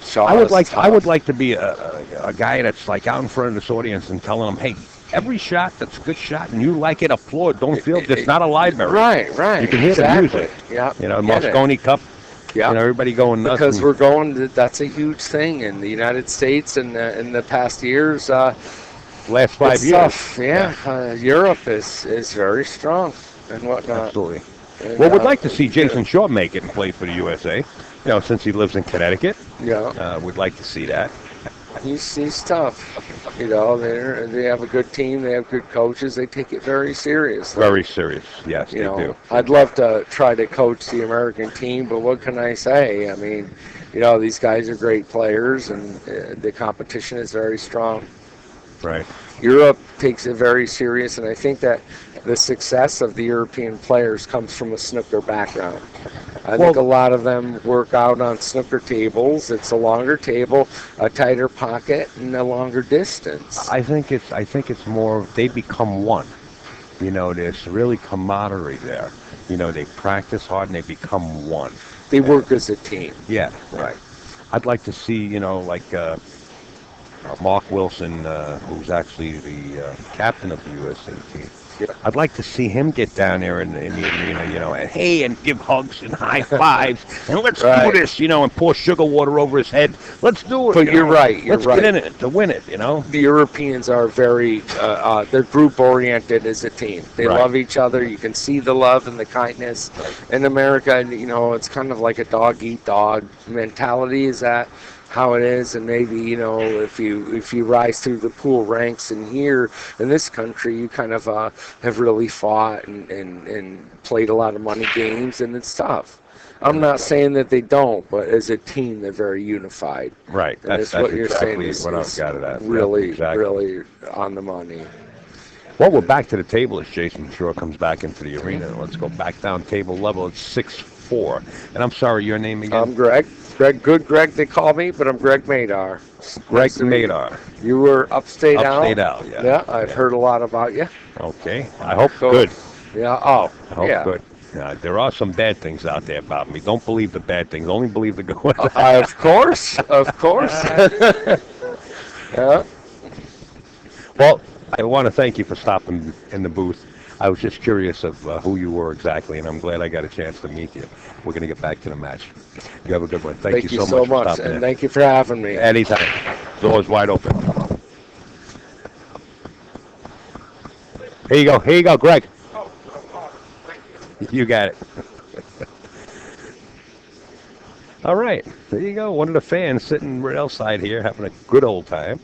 Speaker 4: Shaw
Speaker 1: I would
Speaker 4: is
Speaker 1: like
Speaker 4: tough.
Speaker 1: to be a guy that's like out in front of this audience and telling them, hey, every shot that's a good shot and you like it, applaud. Don't feel it's not a library.
Speaker 4: Right.
Speaker 1: You can hear
Speaker 4: exactly.
Speaker 1: the music.
Speaker 4: Yeah.
Speaker 1: Moscone Cup.
Speaker 4: Yeah.
Speaker 1: Everybody going nuts.
Speaker 4: Because we're going. That's a huge thing in the United States and in the past years.
Speaker 1: last 5
Speaker 4: it's
Speaker 1: years.
Speaker 4: tough. Yeah. Europe is very strong and whatnot.
Speaker 1: Absolutely.
Speaker 4: And,
Speaker 1: Well, we'd like to see Jayson Shaw make it and play for the USA. Since he lives in Connecticut,
Speaker 4: Yeah.
Speaker 1: we'd like to see that.
Speaker 4: He's tough. They have a good team. They have good coaches. They take it very seriously.
Speaker 1: Very serious. Yes, they do.
Speaker 4: I'd love to try to coach the American team, but what can I say? I mean, these guys are great players, and the competition is very strong.
Speaker 1: Right.
Speaker 4: Europe takes it very serious, and I think that the success of the European players comes from a snooker background. I think a lot of them work out on snooker tables. It's a longer table, a tighter pocket, and a longer distance.
Speaker 1: I think it's more they become one. There's really camaraderie there. They practice hard and they become one.
Speaker 4: They work as a team.
Speaker 1: Yeah, right. I'd like to see, Mark Wilson, who's actually the captain of the USA team.
Speaker 4: Yeah.
Speaker 1: I'd like to see him get down there in the arena, and hey, and give hugs and high fives, and let's do this, and pour sugar water over his head. Let's do it.
Speaker 4: But you're right.
Speaker 1: Let's get in it to win it.
Speaker 4: The Europeans are very, they're group oriented as a team. They
Speaker 1: Right.
Speaker 4: love each other. You can see the love and the kindness. In America, it's kind of like a dog eat dog mentality. Is that how it is, and maybe, you know, if you rise through the pool ranks, and here in this country you kind of have really fought and played a lot of money games, and it's tough. I'm not saying that they don't, but as a team they're very unified.
Speaker 1: Right.
Speaker 4: And
Speaker 1: That's
Speaker 4: what you're
Speaker 1: exactly
Speaker 4: saying is,
Speaker 1: what I've got it at.
Speaker 4: really,
Speaker 1: Yep, exactly.
Speaker 4: really on the money.
Speaker 1: Well, we're back to the table as Jayson Shore comes back into the arena. Let's go back down table level. It's 6-4. And I'm sorry, your name again?
Speaker 4: I'm Greg. Greg, they call me, but I'm Greg Madar.
Speaker 1: Greg
Speaker 4: Nice to meet you.
Speaker 1: Madar.
Speaker 4: You were Upstate Al?
Speaker 1: Upstate Al, yeah.
Speaker 4: Yeah, I've heard a lot about you.
Speaker 1: Okay. I hope
Speaker 4: So-
Speaker 1: good.
Speaker 4: Yeah, oh,
Speaker 1: I hope
Speaker 4: yeah.
Speaker 1: good. There are some bad things out there about me. Don't believe the bad things. Only believe the good ones.
Speaker 4: Of course. Yeah.
Speaker 1: Well, I want to thank you for stopping in the booth. I was just curious of who you were exactly, and I'm glad I got a chance to meet you. We're going to get back to the match. You have a good one. Thank you so much for stopping
Speaker 4: and
Speaker 1: in.
Speaker 4: thank you for having me.
Speaker 1: Anytime. Door's wide open. Here you go, Greg. You got it. All right, there you go. One of the fans sitting right outside here having a good old time,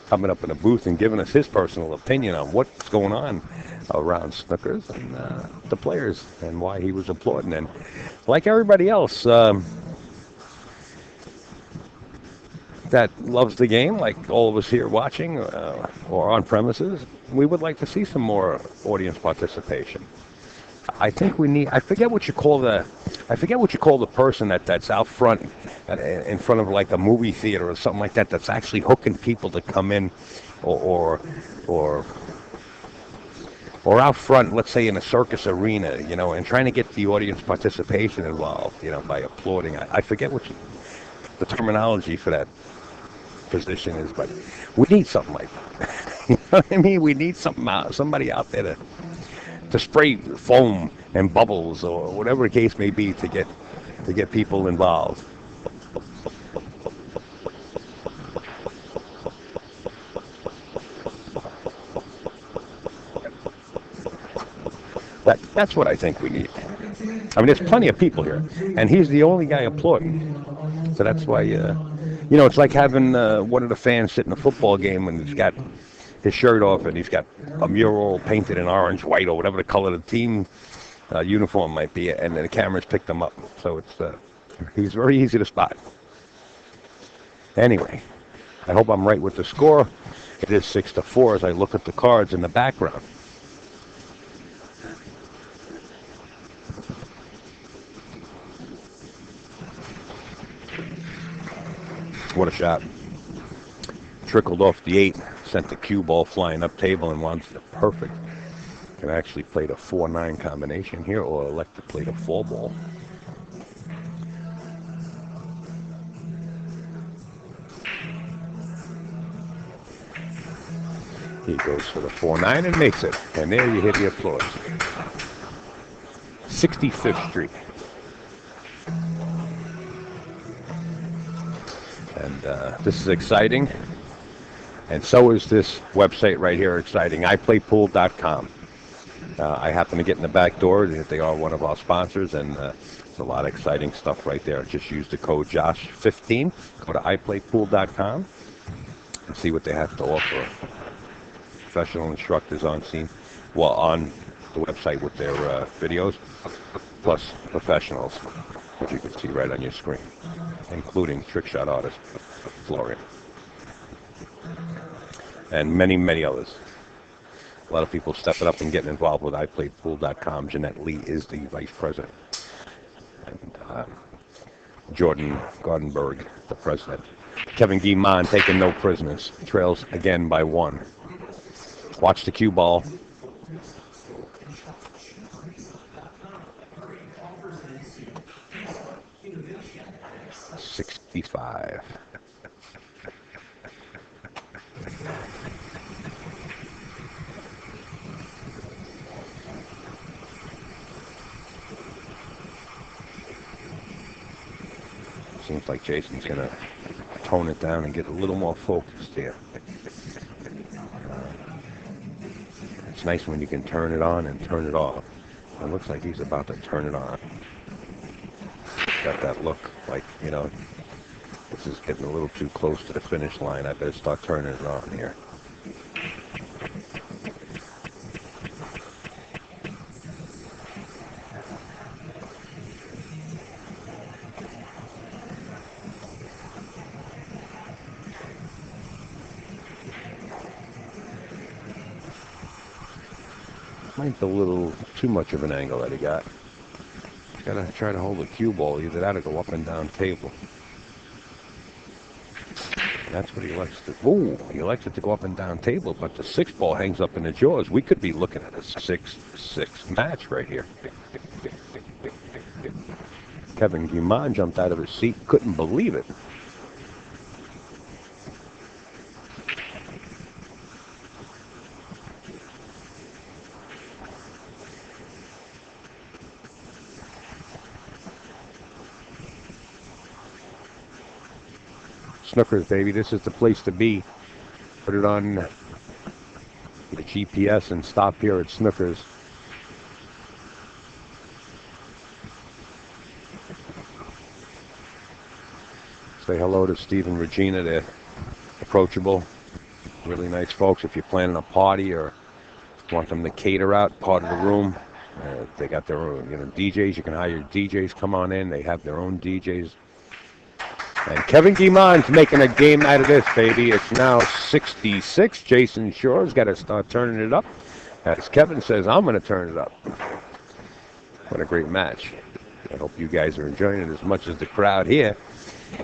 Speaker 1: coming up in the booth and giving us his personal opinion on what's going on around Snookers and the players and why he was applauding. And like everybody else that loves the game, like all of us here watching or on premises, we would like to see some more audience participation. I think we need. I forget what you call the person that's out front, in front of like a movie theater or something like that. That's actually hooking people to come in, or out front. Let's say in a circus arena, you know, and trying to get the audience participation involved, you know, by applauding. I forget what the terminology for that position is, but we need something like that. You know what I mean? We need somebody out there to spray foam and bubbles or whatever the case may be to get people involved. That's what I think we need. I mean, there's plenty of people here, and he's the only guy applauding. So that's why, it's like having one of the fans sit in a football game and he's got his shirt off and he's got a mural painted in orange, white, or whatever the color the team uniform might be, and then the cameras picked him up. So he's very easy to spot. Anyway, I hope I'm right with the score. It is 6-4 as I look at the cards in the background. What a shot. Trickled off the 8, sent the cue ball flying up table and wants the perfect. Can actually play the 4-9 combination here or elect to play the 4 ball. He goes for the 4-9 and makes it. And there you hear the applause. 65th Street. And this is exciting. And so is this website right here exciting, iPlayPool.com. I happen to get in the back door. They are one of our sponsors, and it's a lot of exciting stuff right there. Just use the code JOSH15. Go to iPlayPool.com and see what they have to offer. Professional instructors on scene, well, on the website with their videos, plus professionals, which you can see right on your screen, including trick shot artist Florian, and many, many others. A lot of people stepping up and getting involved with iPlayPool.com. Jeanette Lee is the vice president. And Jordan Gardenberg, the president. Kevin Guimond taking no prisoners. Trails again by 1. Watch the cue ball. $65. Seems like Jason's going to tone it down and get a little more focused here. It's nice when you can turn it on and turn it off. It looks like he's about to turn it on. Got that look like, it's Billiards is getting a little too close to the finish line. I better start turning it on here. Might be a little too much of an angle that he got. Gotta try to hold the cue ball. Either that or go up and down table. That's what he likes to. Ooh, he likes it to go up and down table, but the 6 ball hangs up in the jaws. We could be looking at a 6-6 match right here. Kevin Guimond jumped out of his seat, couldn't believe it. Snookers, baby, this is the place to be. Put it on the GPS and stop here at Snookers. Say hello to Steve and Regina. They're approachable, really nice folks. If you're planning a party or want them to cater out part of the room, they got their own, DJs. You can hire DJs. Come on in. They have their own DJs. And Kevin Guimond's making a game out of this, baby. It's now 66. Jayson Shore's got to start turning it up. As Kevin says, I'm going to turn it up. What a great match. I hope you guys are enjoying it as much as the crowd here.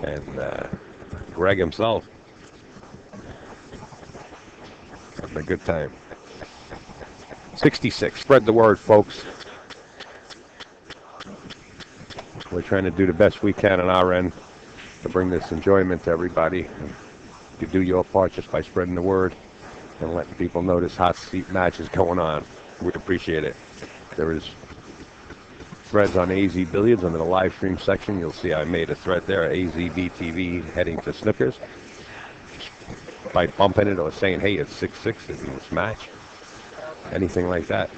Speaker 1: And Greg himself. Having a good time. 66. Spread the word, folks. We're trying to do the best we can on our end to bring this enjoyment to everybody. And you do your part just by spreading the word and letting people know this hot seat match is going on. We appreciate it. There is threads on AZ Billiards under the live stream section. You'll see I made a thread there, AZBTV heading to Snookers. By bumping it or saying, hey, it's 6-6 in this match. Anything like that.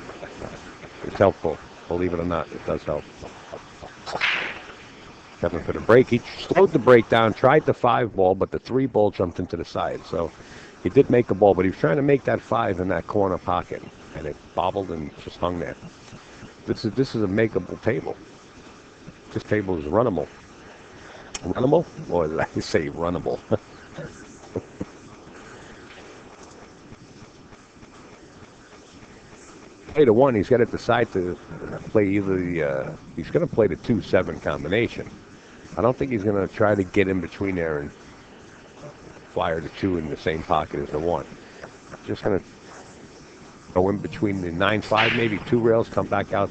Speaker 1: It's helpful. Believe it or not, it does help. Kevin for the break. He slowed the break down, tried the 5 ball, but the 3 ball jumped into the side. So he did make a ball, but he was trying to make that 5 in that corner pocket, and it bobbled and just hung there. This is a makeable table. This table is runnable. Runnable? Or did I say runnable? 8-1. He's got to decide to play either the. He's going to play the 2-7 combination. I don't think he's going to try to get in between there and fire the 2 in the same pocket as the 1. Just going to go in between the 9-5, maybe 2 rails, come back out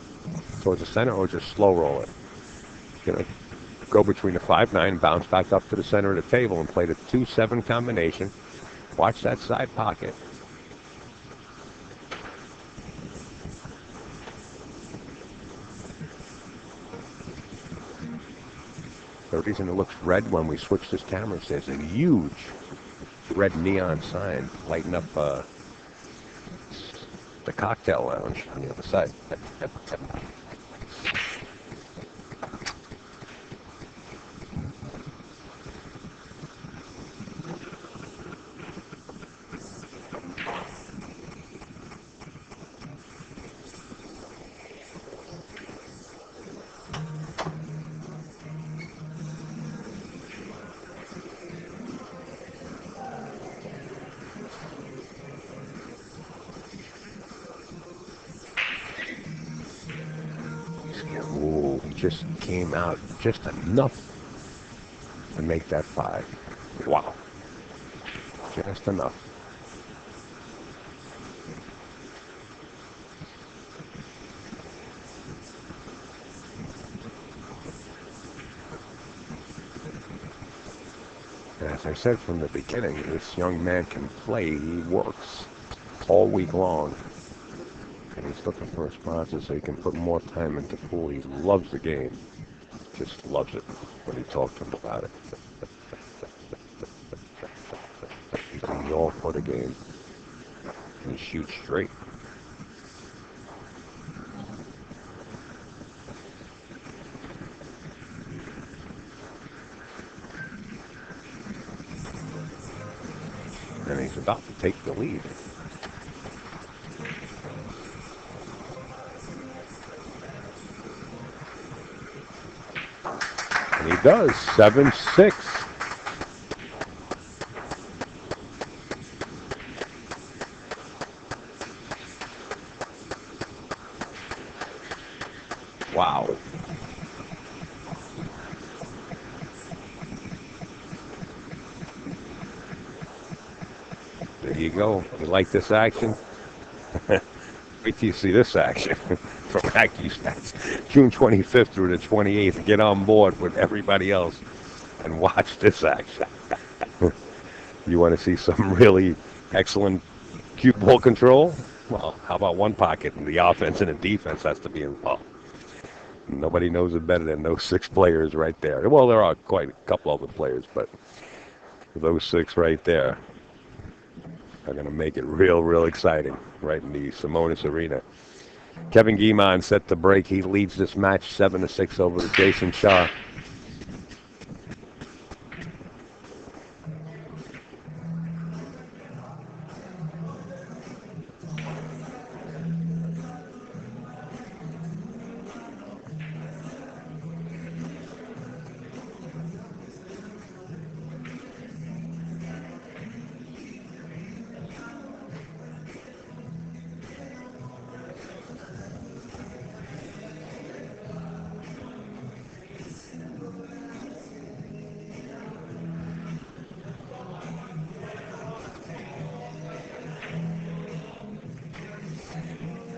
Speaker 1: towards the center, or just slow roll it. Going to go between the 5-9 and bounce back up to the center of the table and play the 2-7 combination. Watch that side pocket. The reason it looks red when we switch this camera is there's a huge red neon sign lighting up the cocktail lounge on the other side. Just came out just enough to make that 5. Wow. Just enough. As I said from the beginning, this young man can play. He works all week long. And he's looking for a sponsor so he can put more time into pool. He loves the game. Just loves it when he talks to him about it. He's all for the game. And he shoots straight. about to take the lead. And he does, 7-6. Wow. There you go. You like this action? Wait till you see this action from AccuStats. June 25th through the 28th. Get on board with everybody else and watch this action. You want to see some really excellent cue ball control? Well, how about one pocket? The offense and the defense has to be involved. Nobody knows it better than those 6 players right there. Well, there are quite a couple other players, but those 6 right there are going to make it real exciting right in the Simonis Arena. Kevin Guimond set the break. He leads this match 7-6 over to Jayson Shaw.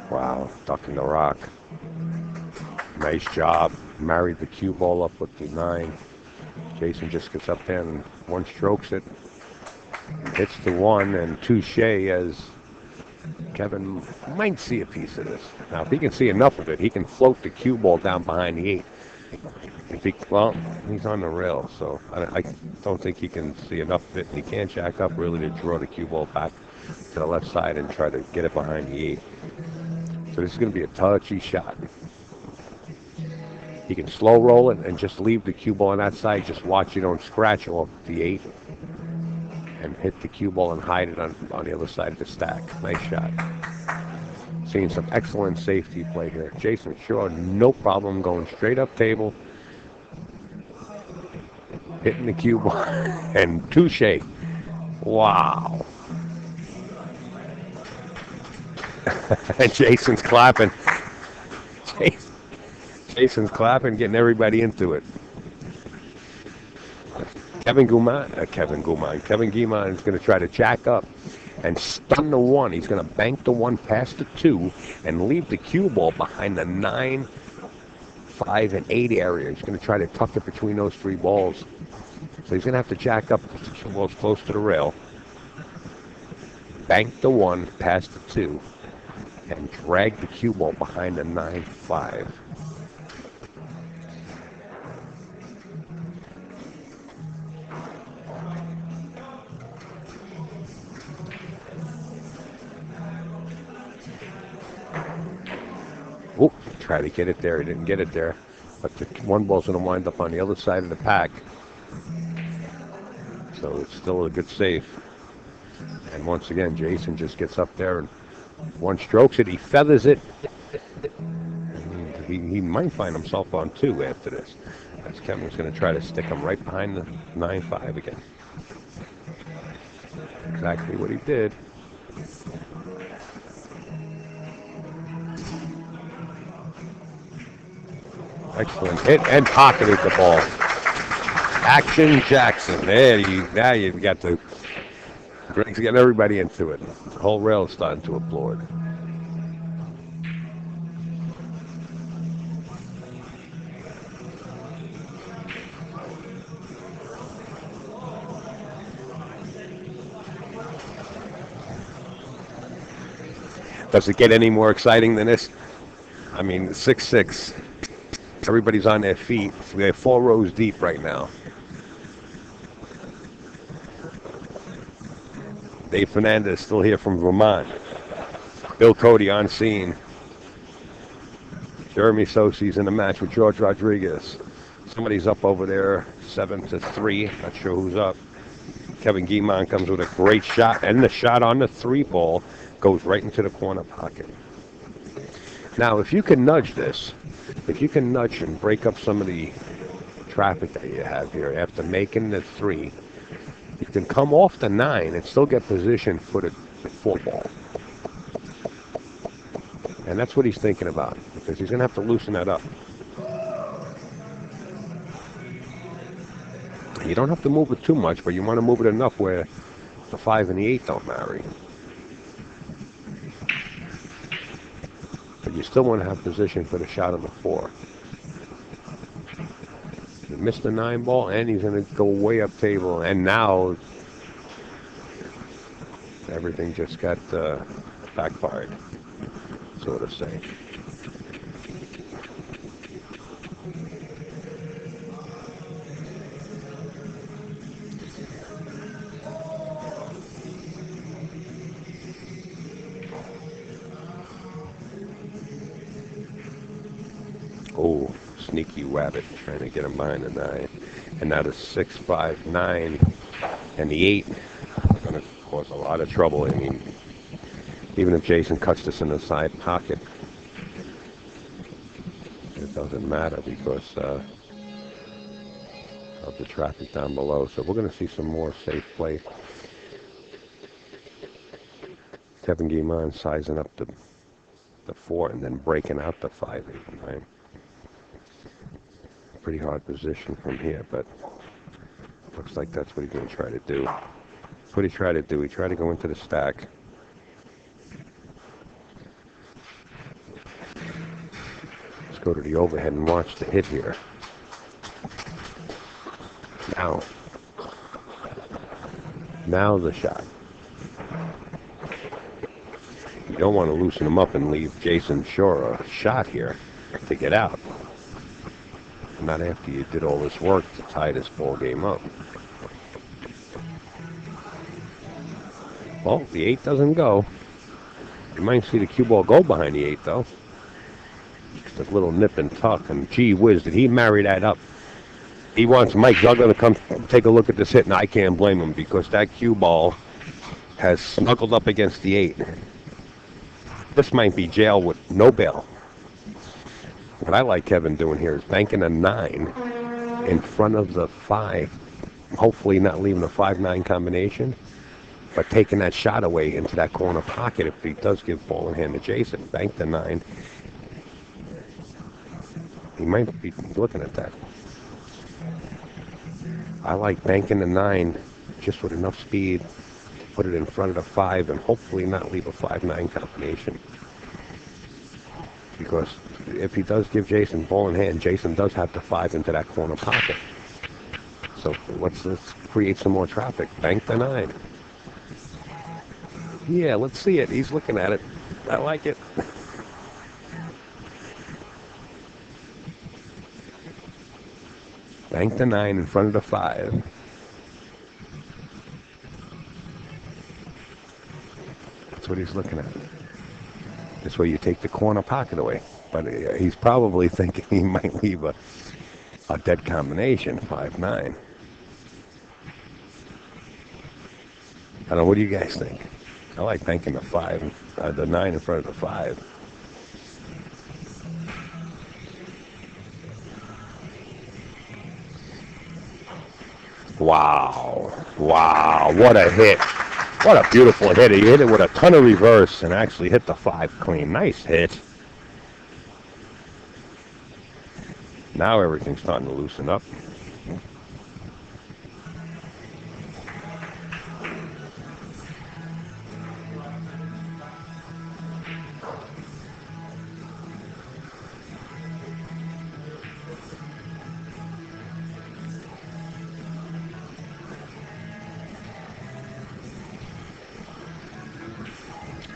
Speaker 1: Wow, ducking the rock. Nice job. Married the cue ball up with the 9. Jayson just gets up there and one strokes it. Hits the 1 and touche as Kevin might see a piece of this. Now, if he can see enough of it, he can float the cue ball down behind the 8. Well, he's on the rail, so I don't think he can see enough of it. He can't jack up really to draw the cue ball back to the left side and try to get it behind the 8. So this is going to be a touchy shot. He can slow roll it and just leave the cue ball on that side. Just watch you don't scratch off the 8 and hit the cue ball and hide it on the other side of the stack. Nice shot. Seeing some excellent safety play here. Jayson Shaw, no problem going straight up table. Hitting the cue ball and touche. Wow. And Jayson's clapping. Jayson's clapping, getting everybody into it. Kevin Guimond is going to try to jack up and stun the 1. He's going to bank the 1 past the 2 and leave the cue ball behind the 9, 5, and 8 area. He's going to try to tuck it between those 3 balls. So he's going to have to jack up the cue balls close to the rail, bank the 1 past the 2, and drag the cue ball behind the 9, 5. Oh, try to get it there. He didn't get it there. But the 1 ball's going to wind up on the other side of the pack. So it's still a good safe. And once again, Jayson just gets up there and 1 strokes it. He feathers it. He might find himself on 2 after this. As Kevin's going to try to stick him right behind the 9-5 again. Exactly what he did. Excellent hit and pocketed the ball. Action Jackson. Now you got the Greg's getting everybody into it. The whole rail is starting to applaud. Does it get any more exciting than this? I mean, 6-6. Everybody's on their feet. We have 4 rows deep right now. Dave Fernandez still here from Vermont. Bill Cody on scene. Jeremy Sosi's in the match with George Rodriguez. Somebody's up over there, 7-3. Not sure who's up. Kevin Guimond comes with a great shot, and the shot on the 3-ball goes right into the corner pocket. Now, if you can nudge this, if you can nudge and break up some of the traffic that you have here after making the 3, you can come off the 9 and still get position for the 4-ball. And that's what he's thinking about, because he's going to have to loosen that up. You don't have to move it too much, but you want to move it enough where the 5 and the 8 don't marry. But you still want to have position for the shot on the 4. He missed the 9 ball, and he's going to go way up table. And now everything just got backfired, so to say. Oh, sneaky rabbit trying to get him behind the 9. And now the 6, 5, 9, and the 8 are going to cause a lot of trouble. I mean, even if Jayson cuts this in the side pocket, it doesn't matter because of the traffic down below. So we're going to see some more safe play. Kevin Guimond sizing up the 4 and then breaking out the 5, 8, and 9. Pretty hard position from here, but looks like that's what he's going to try to do. That's what he tried to do. He tried to go into the stack. Let's go to the overhead and watch the hit here. Now the shot. You don't want to loosen him up and leave Jayson Shore a shot here to get out. Not after you did all this work to tie this ball game up. Well, the 8 doesn't go. You might see the cue ball go behind the 8, though. Just a little nip and tuck, and gee whiz, did he marry that up? He wants Mike Juggler to come take a look at this hit, and I can't blame him because that cue ball has snuggled up against the 8. This might be jail with no bail. What I like Kevin doing here is banking a 9 in front of the 5. Hopefully not leaving the 5-9 combination, but taking that shot away into that corner pocket if he does give ball in hand to Jayson. Bank the 9. He might be looking at that. I like banking the 9 just with enough speed to put it in front of the 5 and hopefully not leave a 5-9 combination. Because if he does give Jayson ball in hand, Jayson does have the 5 into that corner pocket. So let's create some more traffic. Bank the 9. Yeah, let's see it. He's looking at it. I like it. Bank the 9 in front of the 5. That's what he's looking at. This way you take the corner pocket away. But he's probably thinking he might leave a dead combination, 5-9. I don't know, what do you guys think? I like banking the 5, the 9 in front of the 5. Wow, what a hit. What a beautiful hit. He hit it with a ton of reverse and actually hit the 5 clean. Nice hit. Now everything's starting to loosen up.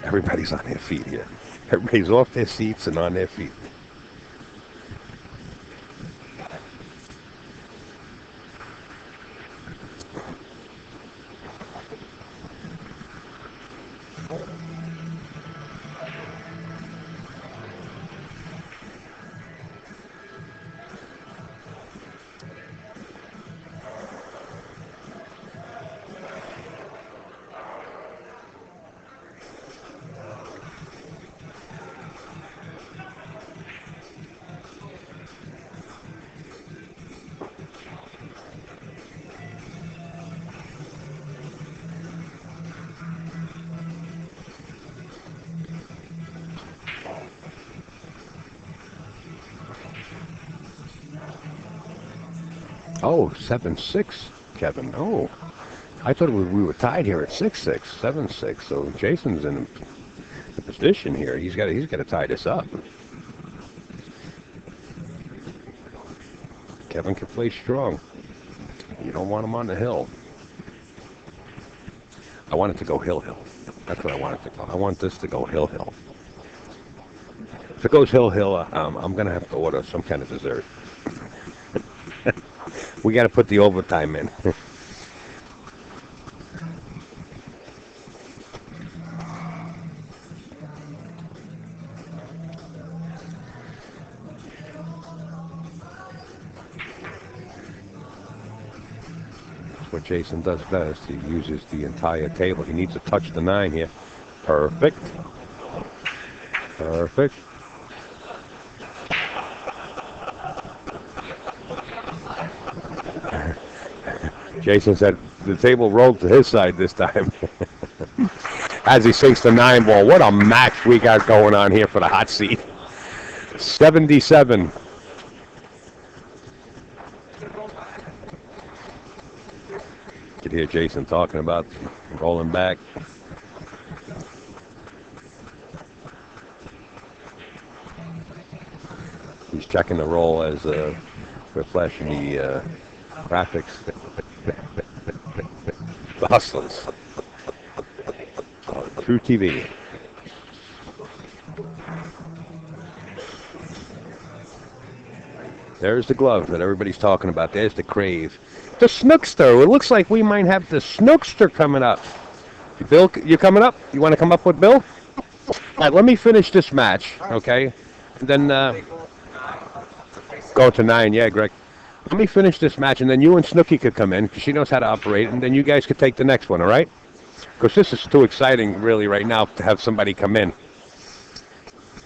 Speaker 1: Everybody's on their feet here. Everybody's off their seats and on their feet. Oh, 7-6, Kevin. Oh, I thought we were tied here at 6-6, 7-6. So Jason's in a position here. He's got to tie this up. Kevin can play strong. You don't want him on the hill. I want it to go hill. That's what I want it to go. I want this to go hill. If it goes hill, I'm gonna have to order some kind of dessert. We got to put the overtime in. What Jayson does best, he uses the entire table. He needs to touch the 9 here. Perfect. Jayson said the table rolled to his side this time. As he sinks the 9 ball. What a match we got going on here for the hot seat. 77. You could hear Jayson talking about rolling back. He's checking the roll as we're flashing the graphics. Hustlers. True TV. There's the glove that everybody's talking about. There's the crave. The Snookster. It looks like we might have the Snookster coming up. Bill, you coming up? You want to come up with Bill? All right, let me finish this match, okay? And then go to 9. Yeah, Greg. Let me finish this match, and then you and Snooky could come in, because she knows how to operate, and then you guys could take the next one, all right? Because this is too exciting, really, right now, to have somebody come in.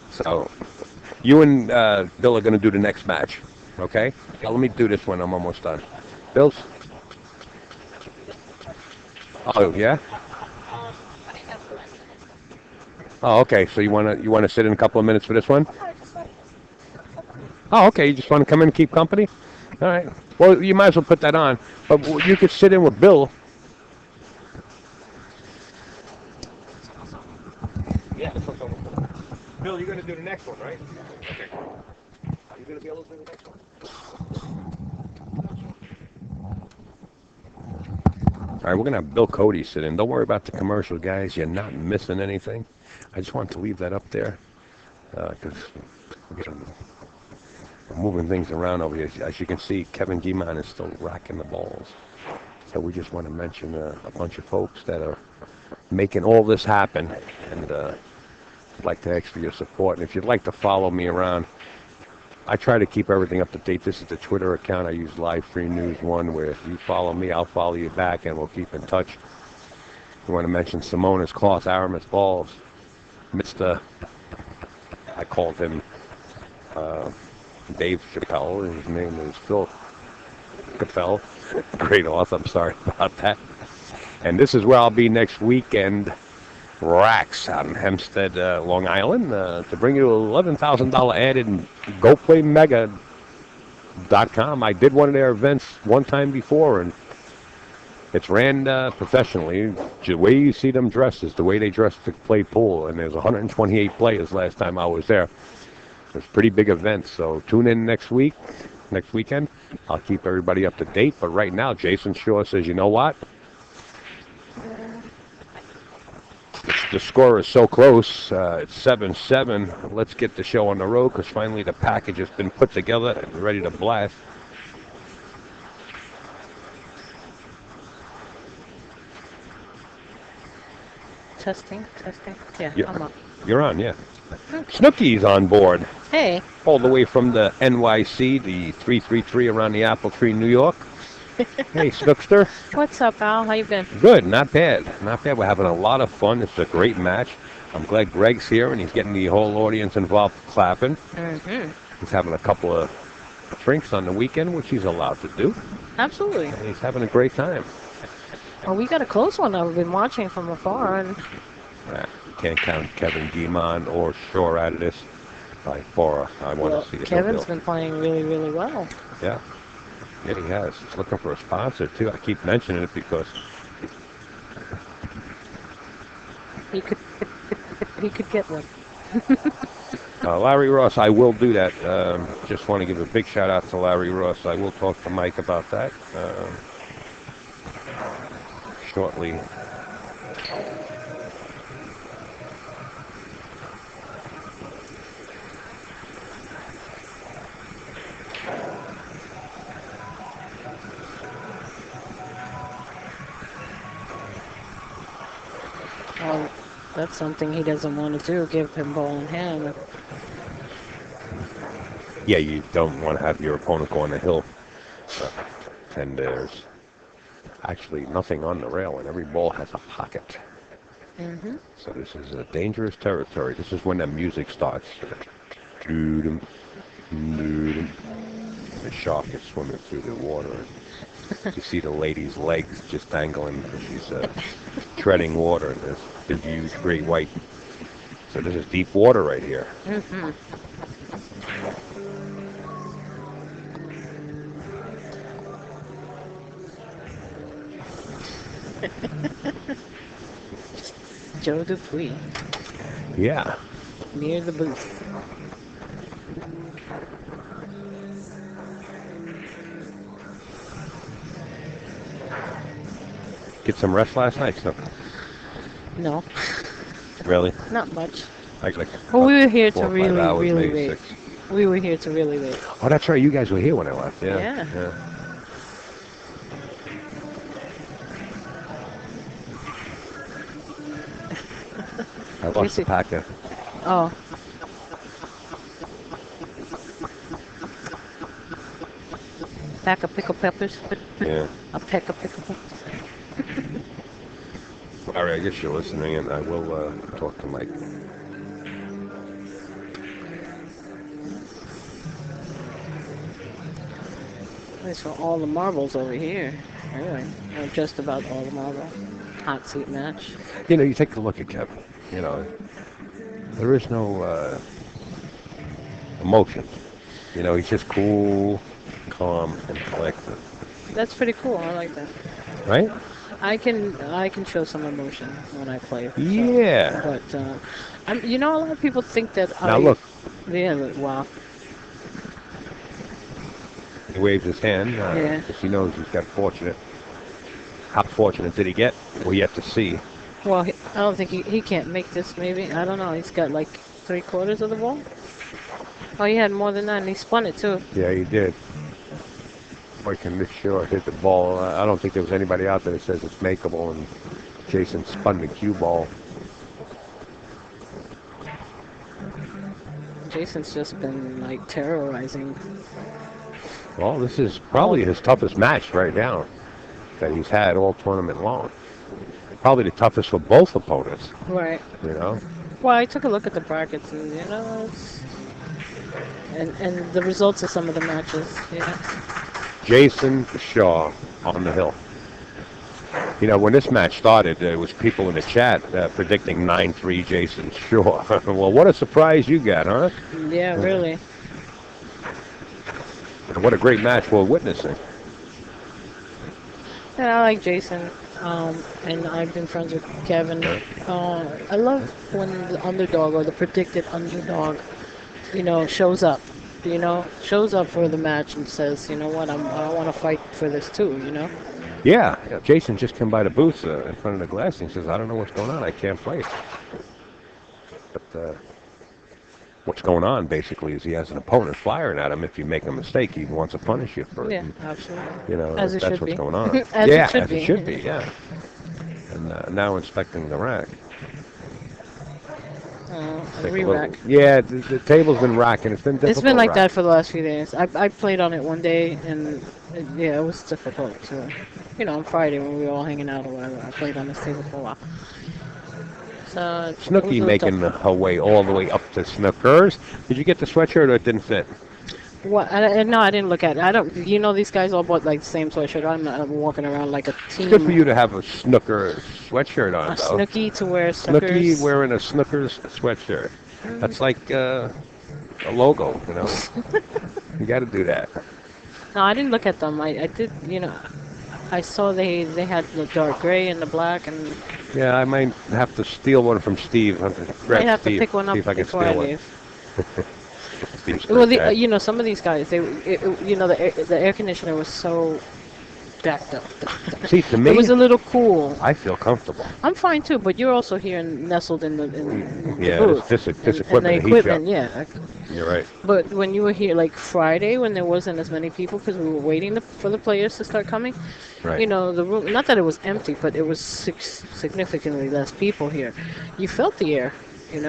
Speaker 1: So, you and Bill are going to do the next match, okay? Now, let me do this one. I'm almost done. Bill's? Oh, yeah? Oh, okay. So you wanna sit in a couple of minutes for this one? Oh, okay. You just want to come in and keep company? All right. Well, you might as well put that on. But you could sit in with Bill. Yeah. Bill, you're gonna do the next one, right? Okay. You're gonna be able to do the next one. All right, we're going to have Bill Cody sit in. Don't worry about the commercial, guys. You're not missing anything. I just want to leave that up there because we're moving things around over here. As you can see, Kevin Guimond is still racking the balls. So we just want to mention a bunch of folks that are making all this happen. And I'd like to ask for your support. And if you'd like to follow me around, I try to keep everything up to date. This is the Twitter account. I use Live Free News 1, where if you follow me, I'll follow you back, and we'll keep in touch. You want to mention Simona's Cloth, Aramis Balls, Mr. I called him Dave Chappelle. His name is Phil Capel. Great author. I'm sorry about that. And this is where I'll be next weekend. Racks out in Hempstead, Long Island, to bring you $11,000 ad in GoPlayMega.com. I did one of their events one time before, and it's ran professionally. The way you see them dressed is the way they dress to play pool, and there's 128 players last time I was there. It's a pretty big event, so tune in next weekend. I'll keep everybody up to date, but right now, Jayson Shaw says, you know what? The score is so close. It's 7-7. Let's get the show on the road because finally the package has been put together and ready to blast.
Speaker 5: Testing. Yeah, I'm up.
Speaker 1: You're on, yeah. Snooky's on board.
Speaker 5: Hey.
Speaker 1: All the way from the NYC, the 333 around the Apple Tree, New York. Hey, Snookster.
Speaker 5: What's up, Al? How you been?
Speaker 1: Good, not bad. We're having a lot of fun. It's a great match. I'm glad Greg's here and he's getting the whole audience involved clapping.
Speaker 5: Mm-hmm.
Speaker 1: He's having a couple of drinks on the weekend, which he's allowed to do.
Speaker 5: Absolutely.
Speaker 1: And he's having a great time.
Speaker 5: Well, we got a close one that we've been watching from afar. And
Speaker 1: Can't count Kevin Guimond or Shore out of this by far. I want to see it.
Speaker 5: Kevin's been playing really, really well.
Speaker 1: Yeah. Yeah, he has. He's looking for a sponsor, too. I keep mentioning it because
Speaker 5: He could he could get one.
Speaker 1: Larry Ross, I will do that. Just want to give a big shout out to Larry Ross. I will talk to Mike about that shortly.
Speaker 5: Well, that's something he doesn't want to do. Give him ball in hand.
Speaker 1: Yeah, you don't want to have your opponent go on the hill. And there's actually nothing on the rail, and every ball has a pocket.
Speaker 5: Mm-hmm.
Speaker 1: So this is a dangerous territory. This is when the music starts. Doo-dum, doo-dum. The shark is swimming through the water. You see the lady's legs just dangling. She's treading water. There's the huge great white. So this is deep water right here.
Speaker 5: Mm-hmm. Joe Dupuy
Speaker 1: Yeah.
Speaker 5: near the booth.
Speaker 1: Get some rest last night, so
Speaker 5: No,
Speaker 1: really?
Speaker 5: not much.
Speaker 1: Like
Speaker 5: Well, we were here
Speaker 1: 4
Speaker 5: to
Speaker 1: or 5
Speaker 5: really,
Speaker 1: hours,
Speaker 5: really
Speaker 1: maybe
Speaker 5: late.
Speaker 1: 6.
Speaker 5: We were here to really late.
Speaker 1: Oh, that's right. You guys were here when I left. Yeah.
Speaker 5: Yeah.
Speaker 1: I lost the packet.
Speaker 5: Oh. Pack of pickled peppers.
Speaker 1: Yeah.
Speaker 5: A peck of pickled peppers.
Speaker 1: All right, I guess you're listening, and I will talk to Mike.
Speaker 5: That's for all the marbles over here. Really. Or just about all the marbles. Hot seat match.
Speaker 1: You know, you take a look at Kevin. You know, there is no emotion. You know, he's just cool, calm, and collected.
Speaker 5: That's pretty cool. I like that.
Speaker 1: Right?
Speaker 5: I can show some emotion when I play. So,
Speaker 1: Yeah.
Speaker 5: But you know, a lot of people think that
Speaker 1: Now look,
Speaker 5: Yeah. Wow.
Speaker 1: he waves his hand
Speaker 5: Yeah.
Speaker 1: because he knows he's got fortunate. How fortunate did he get? We're yet to see.
Speaker 5: Well, I don't think he can't make this. Maybe I don't know. He's got like 3/4 of the ball. Oh, he had more than that, and he spun it too.
Speaker 1: Yeah, he did. Boy, can this sure hit the ball. I don't think there was anybody out there that says it's makeable, and Jayson spun the cue ball.
Speaker 5: Jayson's just been like terrorizing.
Speaker 1: Well, this is probably his toughest match right now that he's had all tournament long. Probably the toughest for both opponents,
Speaker 5: Right.
Speaker 1: you know?
Speaker 5: Well, I took a look at the brackets, and you know, and the results of some of the matches. Yeah.
Speaker 1: Jayson Shaw on the hill. You know, when this match started, there was people in the chat predicting 9-3 Jayson Shaw. Well, what a surprise you got, huh?
Speaker 5: Yeah, really.
Speaker 1: And what a great match we're witnessing.
Speaker 5: And I like Jayson, and I've been friends with Kevin. I love when the underdog or the predicted underdog, you know, shows up. You know, shows up for the match and says, you know what, I want to fight for this too. You know.
Speaker 1: Yeah, Jayson just came by the booth in front of the glass and he says, I don't know what's going on. I can't play. But what's going on, basically, is he has an opponent firing at him. If you make a mistake, he wants to punish you for it.
Speaker 5: Yeah, absolutely.
Speaker 1: You know,
Speaker 5: As it
Speaker 1: that's
Speaker 5: should
Speaker 1: what's
Speaker 5: be.
Speaker 1: going on.
Speaker 5: As
Speaker 1: yeah,
Speaker 5: it should
Speaker 1: as
Speaker 5: be.
Speaker 1: it should be, yeah. And now inspecting the rack.
Speaker 5: A
Speaker 1: Take a
Speaker 5: re-rack.
Speaker 1: look. Yeah, the table's been racking. It's been difficult.
Speaker 5: It's been like that
Speaker 1: rack.
Speaker 5: for the last few days. I played on it one day, and it was difficult. So, you know, on Friday when we were all hanging out or whatever, I played on this table for a while. So it was a
Speaker 1: Snooky
Speaker 5: little
Speaker 1: making
Speaker 5: tough.
Speaker 1: her way all the way up to Snookers. Did you get the sweatshirt or it didn't fit?
Speaker 5: What? No, I didn't look at it. I don't. You know, these guys all bought like the same sweatshirt. I'm walking around like a team.
Speaker 1: Good for you to have a Snooker sweatshirt on,
Speaker 5: A
Speaker 1: though.
Speaker 5: Snooky to wear
Speaker 1: Snooky
Speaker 5: Snookers.
Speaker 1: wearing a Snookers sweatshirt. That's like a logo, you know. You got to do that.
Speaker 5: No, I didn't look at them. I did, I saw they had the dark gray and the black, and
Speaker 1: Yeah, I might have to steal one from Steve. I'll have to grab
Speaker 5: might have to
Speaker 1: Steve,
Speaker 5: pick one
Speaker 1: see
Speaker 5: up
Speaker 1: if I can
Speaker 5: before I
Speaker 1: steal one.
Speaker 5: leave.
Speaker 1: Steve's
Speaker 5: Well,
Speaker 1: great guy.
Speaker 5: some of these guys, the air conditioner was so jacked up.
Speaker 1: See, to
Speaker 5: It
Speaker 1: me,
Speaker 5: was a little cool.
Speaker 1: I feel comfortable.
Speaker 5: I'm fine too, but you're also here nestled in the
Speaker 1: Yeah,
Speaker 5: booth.
Speaker 1: this
Speaker 5: And
Speaker 1: equipment
Speaker 5: the
Speaker 1: to heat you up.
Speaker 5: equipment, yeah.
Speaker 1: You're right.
Speaker 5: But when you were here, like Friday, when there wasn't as many people because we were waiting for the players to start coming,
Speaker 1: Right.
Speaker 5: the room, not that it was empty, but it was significantly less people here. You felt the air,
Speaker 1: Yeah,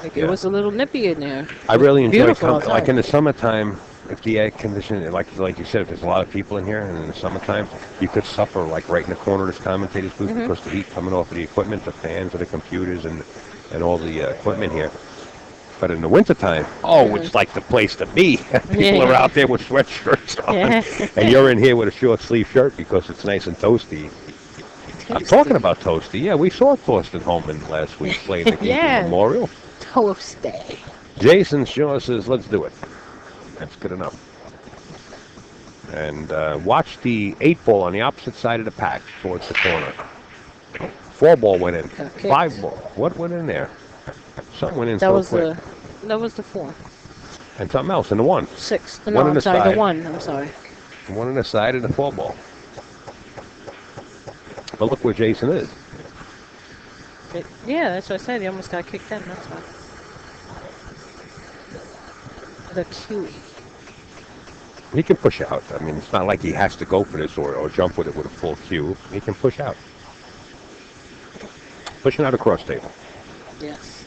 Speaker 5: Like
Speaker 1: yeah.
Speaker 5: it was a little nippy in there.
Speaker 1: I really enjoy
Speaker 5: Beautiful
Speaker 1: like
Speaker 5: outside.
Speaker 1: in the summertime. If the air conditioning, like you said, if there's a lot of people in here, and in the summertime, you could suffer like right in the corner of this commentator's booth
Speaker 5: Mm-hmm.
Speaker 1: because the heat coming off of the equipment, the fans, of the computers, and all the equipment here. But in the wintertime, it's like the place to be. People
Speaker 5: Yeah.
Speaker 1: are out there with sweatshirts on,
Speaker 5: Yeah.
Speaker 1: and you're in here with a short sleeve shirt because it's nice and toasty. I'm talking about toasty. Yeah, we saw Thorsten Holman last week playing the Yankee
Speaker 5: Yeah.
Speaker 1: Memorial.
Speaker 5: Toasty.
Speaker 1: Jason Shaw says, let's do it. That's good enough. And watch the 8-ball on the opposite side of the pack towards the corner. 4-ball went in.
Speaker 5: Got kicked.
Speaker 1: 5-ball. What went in there? Something went in
Speaker 5: That
Speaker 1: so
Speaker 5: was
Speaker 1: quick.
Speaker 5: that was the 4.
Speaker 1: And something else in the 1.
Speaker 5: 6.
Speaker 1: One
Speaker 5: No,
Speaker 1: on
Speaker 5: I'm
Speaker 1: the
Speaker 5: sorry,
Speaker 1: side.
Speaker 5: the 1. I'm sorry.
Speaker 1: One on the side and the 4-ball. But look where Jason is.
Speaker 5: Yeah, that's what I said. He almost got kicked in. That's why. The QE.
Speaker 1: He can push out. I mean, it's not like he has to go for this or jump with it with a full cue. He can push out. Pushing out across table.
Speaker 5: Yes.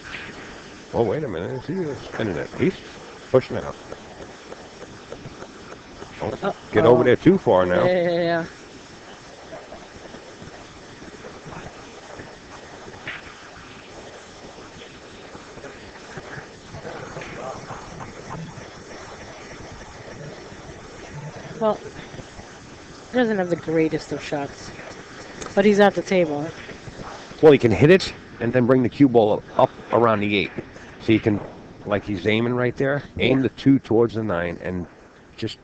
Speaker 1: Oh, wait a minute. Is he spinning it? He's pushing out. Don't get over there too far now.
Speaker 5: Yeah. Well, he doesn't have the greatest of shots, but he's at the table.
Speaker 1: Well, he can hit it and then bring the cue ball up around the 8. So you can, like he's aiming right there, aim the 2 towards the 9 and just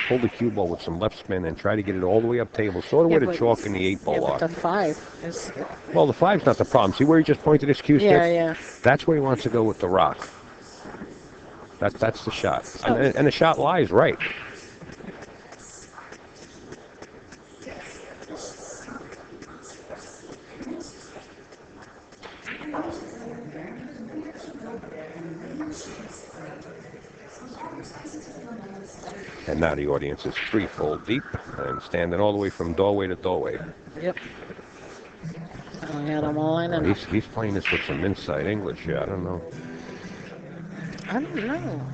Speaker 1: pull the cue ball with some left spin and try to get it all the way up table, sort of
Speaker 5: Yeah,
Speaker 1: where the
Speaker 5: but-
Speaker 1: chalk and the 8
Speaker 5: Yeah,
Speaker 1: ball
Speaker 5: but
Speaker 1: are.
Speaker 5: the 5 is.
Speaker 1: Well, the 5's not the problem. See where he just pointed his cue stick?
Speaker 5: Yeah.
Speaker 1: That's where he wants to go with the rock. That's the shot. And the shot lies right. And now the audience is 3-fold deep and standing all the way from doorway to doorway.
Speaker 5: Yep. I had them all in, and
Speaker 1: He's playing this with some inside English. Yeah, I don't know.
Speaker 5: I don't know.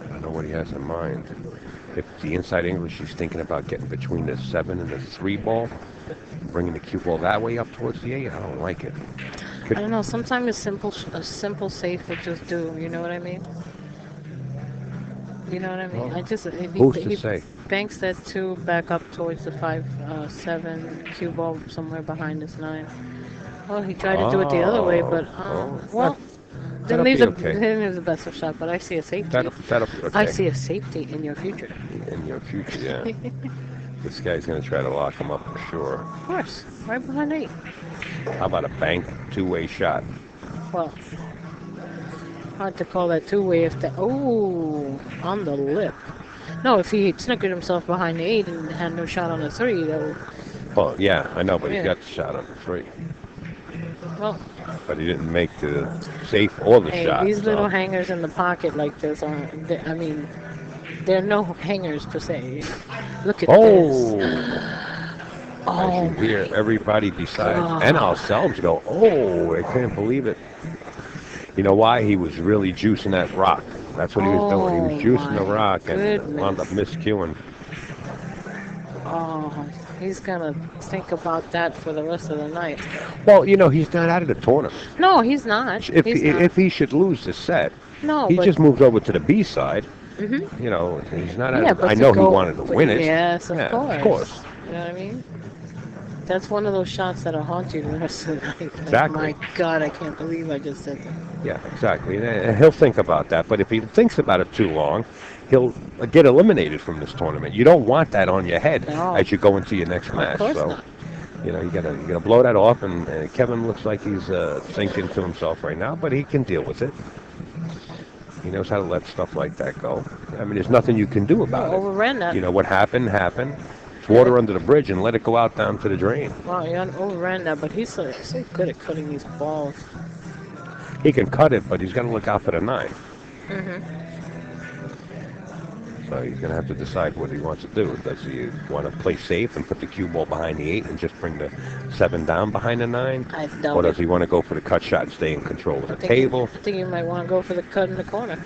Speaker 1: I don't know what he has in mind. If the inside English, he's thinking about getting between the 7 and the 3 ball, bringing the cue ball that way up towards the 8. I don't like it.
Speaker 5: I don't know. Sometimes a simple safe would just do. You know what I mean? You know what I mean?
Speaker 1: Well,
Speaker 5: I just
Speaker 1: who's to
Speaker 5: he
Speaker 1: say?
Speaker 5: banks that 2 back up towards the 5-7 cue ball somewhere behind this 9. Well, he tried to do it the other way, but well,
Speaker 1: that'll
Speaker 5: didn't leave
Speaker 1: be
Speaker 5: the
Speaker 1: okay.
Speaker 5: didn't leave the best of shot. But I see a safety.
Speaker 1: That'll be okay.
Speaker 5: I see a safety in your future.
Speaker 1: In your future, yeah. This guy's going to try to lock him up for sure.
Speaker 5: Of course, right behind 8.
Speaker 1: How about a bank 2-way shot?
Speaker 5: Well, hard to call that 2-way if that. Oh, on the lip. No, if he had snookered himself behind the 8 and had no shot on the 3, that would.
Speaker 1: Well, yeah, I know, but
Speaker 5: Yeah.
Speaker 1: he got the shot on the 3.
Speaker 5: Well,
Speaker 1: But he didn't make the safe or the
Speaker 5: hey,
Speaker 1: shot.
Speaker 5: these
Speaker 1: so-
Speaker 5: little hangers in the pocket like this aren't. I mean, they're no hangers per se. Look at
Speaker 1: Oh!
Speaker 5: this.
Speaker 1: I
Speaker 5: Oh,
Speaker 1: should hear everybody besides
Speaker 5: God.
Speaker 1: and ourselves go, oh, I can't believe it. You know why? He was really juicing that rock. That's what he was doing. He was juicing the
Speaker 5: my
Speaker 1: rock and
Speaker 5: goodness.
Speaker 1: wound up miscuing.
Speaker 5: oh, he's gonna think about that for the rest of the night.
Speaker 1: Well, he's not out of the tournament.
Speaker 5: No, he's not.
Speaker 1: If
Speaker 5: He's not.
Speaker 1: if he should lose the set,
Speaker 5: No,
Speaker 1: he
Speaker 5: but
Speaker 1: just moved over to the B side.
Speaker 5: Mhm.
Speaker 1: He's not out
Speaker 5: Yeah,
Speaker 1: of,
Speaker 5: but
Speaker 1: I
Speaker 5: to
Speaker 1: know he
Speaker 5: go-
Speaker 1: wanted to
Speaker 5: but
Speaker 1: win it.
Speaker 5: Yes,
Speaker 1: Yeah,
Speaker 5: of
Speaker 1: of course.
Speaker 5: You know what I mean? That's one of those shots that'll haunt you the rest of the night. Like,
Speaker 1: Exactly.
Speaker 5: my God, I can't believe I just said that.
Speaker 1: Yeah, exactly. And he'll think about that. But if he thinks about it too long, he'll get eliminated from this tournament. You don't want that on your head
Speaker 5: No.
Speaker 1: as you go into your next
Speaker 5: Of
Speaker 1: match.
Speaker 5: course
Speaker 1: So,
Speaker 5: not.
Speaker 1: you gotta blow that off. And Kevin looks like he's thinking to himself right now, but he can deal with it. He knows how to let stuff like that go. I mean, there's nothing you can do about it.
Speaker 5: Overran that.
Speaker 1: You know what happened. It's water under the bridge, and let it go out down to the drain.
Speaker 5: Wow, he overran that, but he's so good at cutting these balls.
Speaker 1: He can cut it, but he's got to look out for the 9.
Speaker 5: Mm-hmm.
Speaker 1: So he's going to have to decide what he wants to do. Does he want to play safe and put the cue ball behind the 8 and just bring the 7 down behind the 9?
Speaker 5: I
Speaker 1: Or
Speaker 5: doubt
Speaker 1: does
Speaker 5: it.
Speaker 1: he want to go for the cut shot and stay in control of the
Speaker 5: I
Speaker 1: table?
Speaker 5: think you might want to go for the cut in the corner.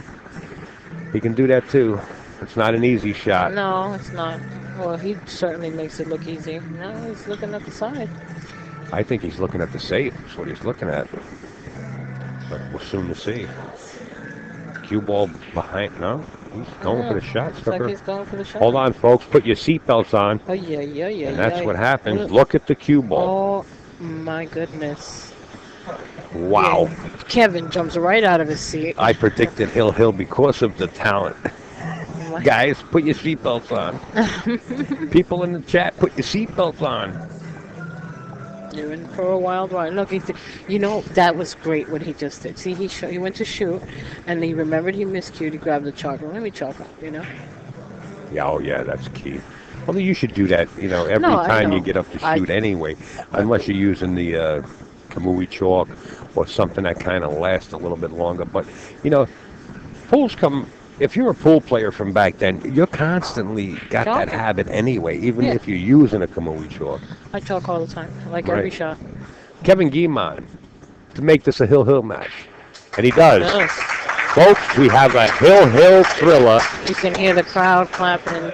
Speaker 1: He can do that too. It's not an easy shot.
Speaker 5: No, it's not. Well, he certainly makes it look easy. No, he's looking at the side.
Speaker 1: I think he's looking at the safe. That's what he's looking at. But we'll soon to see. Cue ball behind. No, he's going for the shot.
Speaker 5: Looks like
Speaker 1: Snooker.
Speaker 5: he's going for the shot.
Speaker 1: Hold on, folks. Put your seatbelts on.
Speaker 5: Oh, yeah.
Speaker 1: And that's what happens. Look at the cue ball.
Speaker 5: Oh, my goodness.
Speaker 1: Wow.
Speaker 5: Kevin jumps right out of his seat.
Speaker 1: I predicted Hill because of the talent.
Speaker 5: What?
Speaker 1: Guys, put your seatbelts on. People in the chat, put your seatbelts on.
Speaker 5: You're in for a wild ride. Look, that was great what he just did. See, he went to shoot, and he remembered he miscued. He grabbed the chocolate. Let me chocolate,
Speaker 1: Yeah, oh yeah, that's key. Well, you should do that, every
Speaker 5: No, I
Speaker 1: time you
Speaker 5: know.
Speaker 1: get up to shoot anyway, unless you're using the Kamui chalk or something that kind of lasts a little bit longer. But, pools come, if you're a pool player from back then, you're constantly got that
Speaker 5: Chalking.
Speaker 1: habit anyway, even
Speaker 5: Yeah.
Speaker 1: if you're using a Kamui chalk.
Speaker 5: I chalk all the time, like every
Speaker 1: Right.
Speaker 5: shot.
Speaker 1: Kevin Guimond to make this a Hill match. And he does.
Speaker 5: Yes.
Speaker 1: Folks, we have a Hill thriller.
Speaker 5: You can hear the crowd clapping.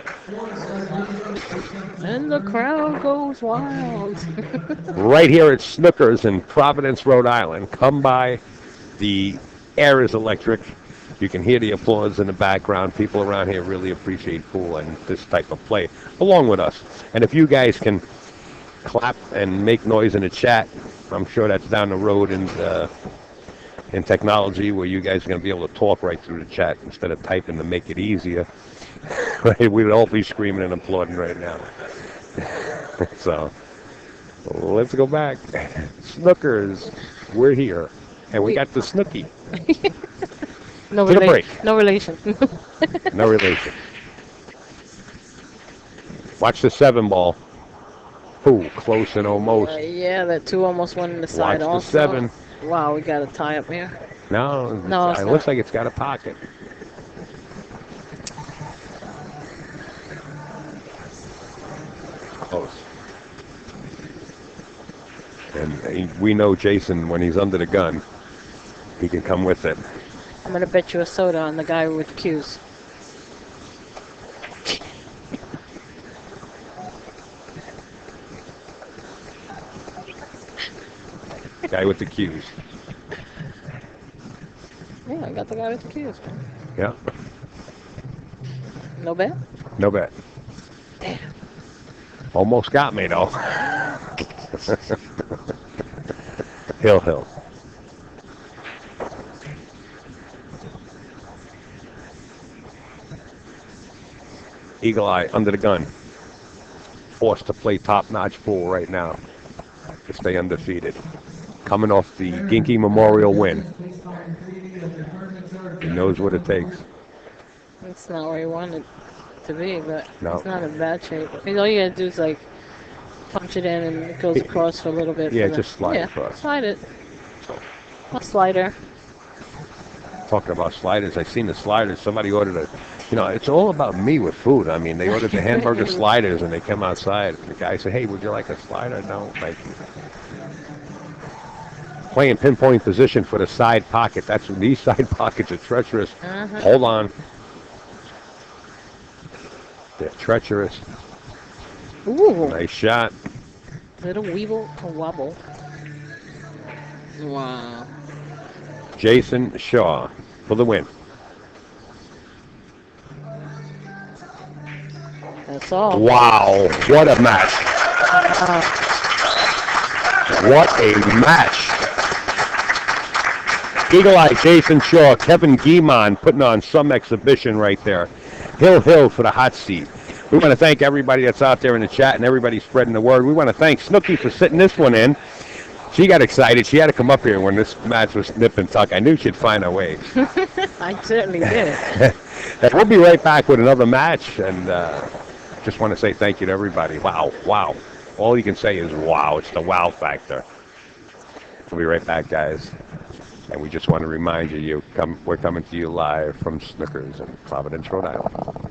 Speaker 5: And the crowd goes wild.
Speaker 1: Right here at Snookers in Providence, Rhode Island. Come by. The air is electric. You can hear the applause in the background. People around here really appreciate pool and this type of play, along with us. And if you guys can clap and make noise in the chat, I'm sure that's down the road in technology where you guys are going to be able to talk right through the chat instead of typing to make it easier. Right? We would all be screaming and applauding right now. So let's go back. Snookers, we're here, and we got the Snooky.
Speaker 5: No
Speaker 1: To the break.
Speaker 5: No relation.
Speaker 1: No relation. Watch the 7 ball. Ooh, close and almost.
Speaker 5: Yeah, that 2 almost went in the side
Speaker 1: Watch
Speaker 5: also.
Speaker 1: the 7.
Speaker 5: Wow, we got a tie up here.
Speaker 1: No,
Speaker 5: No,
Speaker 1: it
Speaker 5: it's
Speaker 1: looks
Speaker 5: not.
Speaker 1: like it's got a pocket. Close. And we know Jayson, when he's under the gun, he can come with it.
Speaker 5: I'm gonna bet you a soda on the guy with cues.
Speaker 1: Guy with the cues.
Speaker 5: Yeah, I got the guy with the cues.
Speaker 1: Yeah,
Speaker 5: No bet?
Speaker 1: no bet.
Speaker 5: Damn.
Speaker 1: Almost got me, though. Hill. Eagle Eye under the gun. Forced to play top-notch pool right now to stay undefeated. Coming off the Ginky Memorial win. He knows what it takes.
Speaker 5: That's not where he wanted to be, but
Speaker 1: No.
Speaker 5: it's not in bad shape. I mean, all you gotta do is like punch it in and it goes across for a little bit.
Speaker 1: Yeah,
Speaker 5: for the-
Speaker 1: just slide
Speaker 5: yeah,
Speaker 1: across.
Speaker 5: Slide it. A slider.
Speaker 1: Talking about sliders, I seen the sliders. Somebody ordered it's all about me with food. I mean, they ordered the hamburger sliders and they come outside. The guy said, "Hey, would you like a slider?" No, thank you. Playing pinpoint position for the side pocket. These side pockets are treacherous. Hold on. They're treacherous.
Speaker 5: Ooh,
Speaker 1: Nice shot.
Speaker 5: little weeble to wobble. Wow.
Speaker 1: Jayson Shaw for the win.
Speaker 5: That's all.
Speaker 1: Wow, what a match. What a match. Eagle Eye, Jayson Shaw, Kevin Guimond putting on some exhibition right there. Hill for the hot seat. We want to thank everybody that's out there in the chat and everybody spreading the word. We want to thank Snooky for sitting this one in. She got excited. She had to come up here when this match was nip and tuck. I knew she'd find a way.
Speaker 5: I certainly did.
Speaker 1: And we'll be right back with another match. And just want to say thank you to everybody. Wow. All you can say is wow. It's the wow factor. We'll be right back, guys. And we just want to remind you, we're coming to you live from Snookers in Providence, Rhode Island.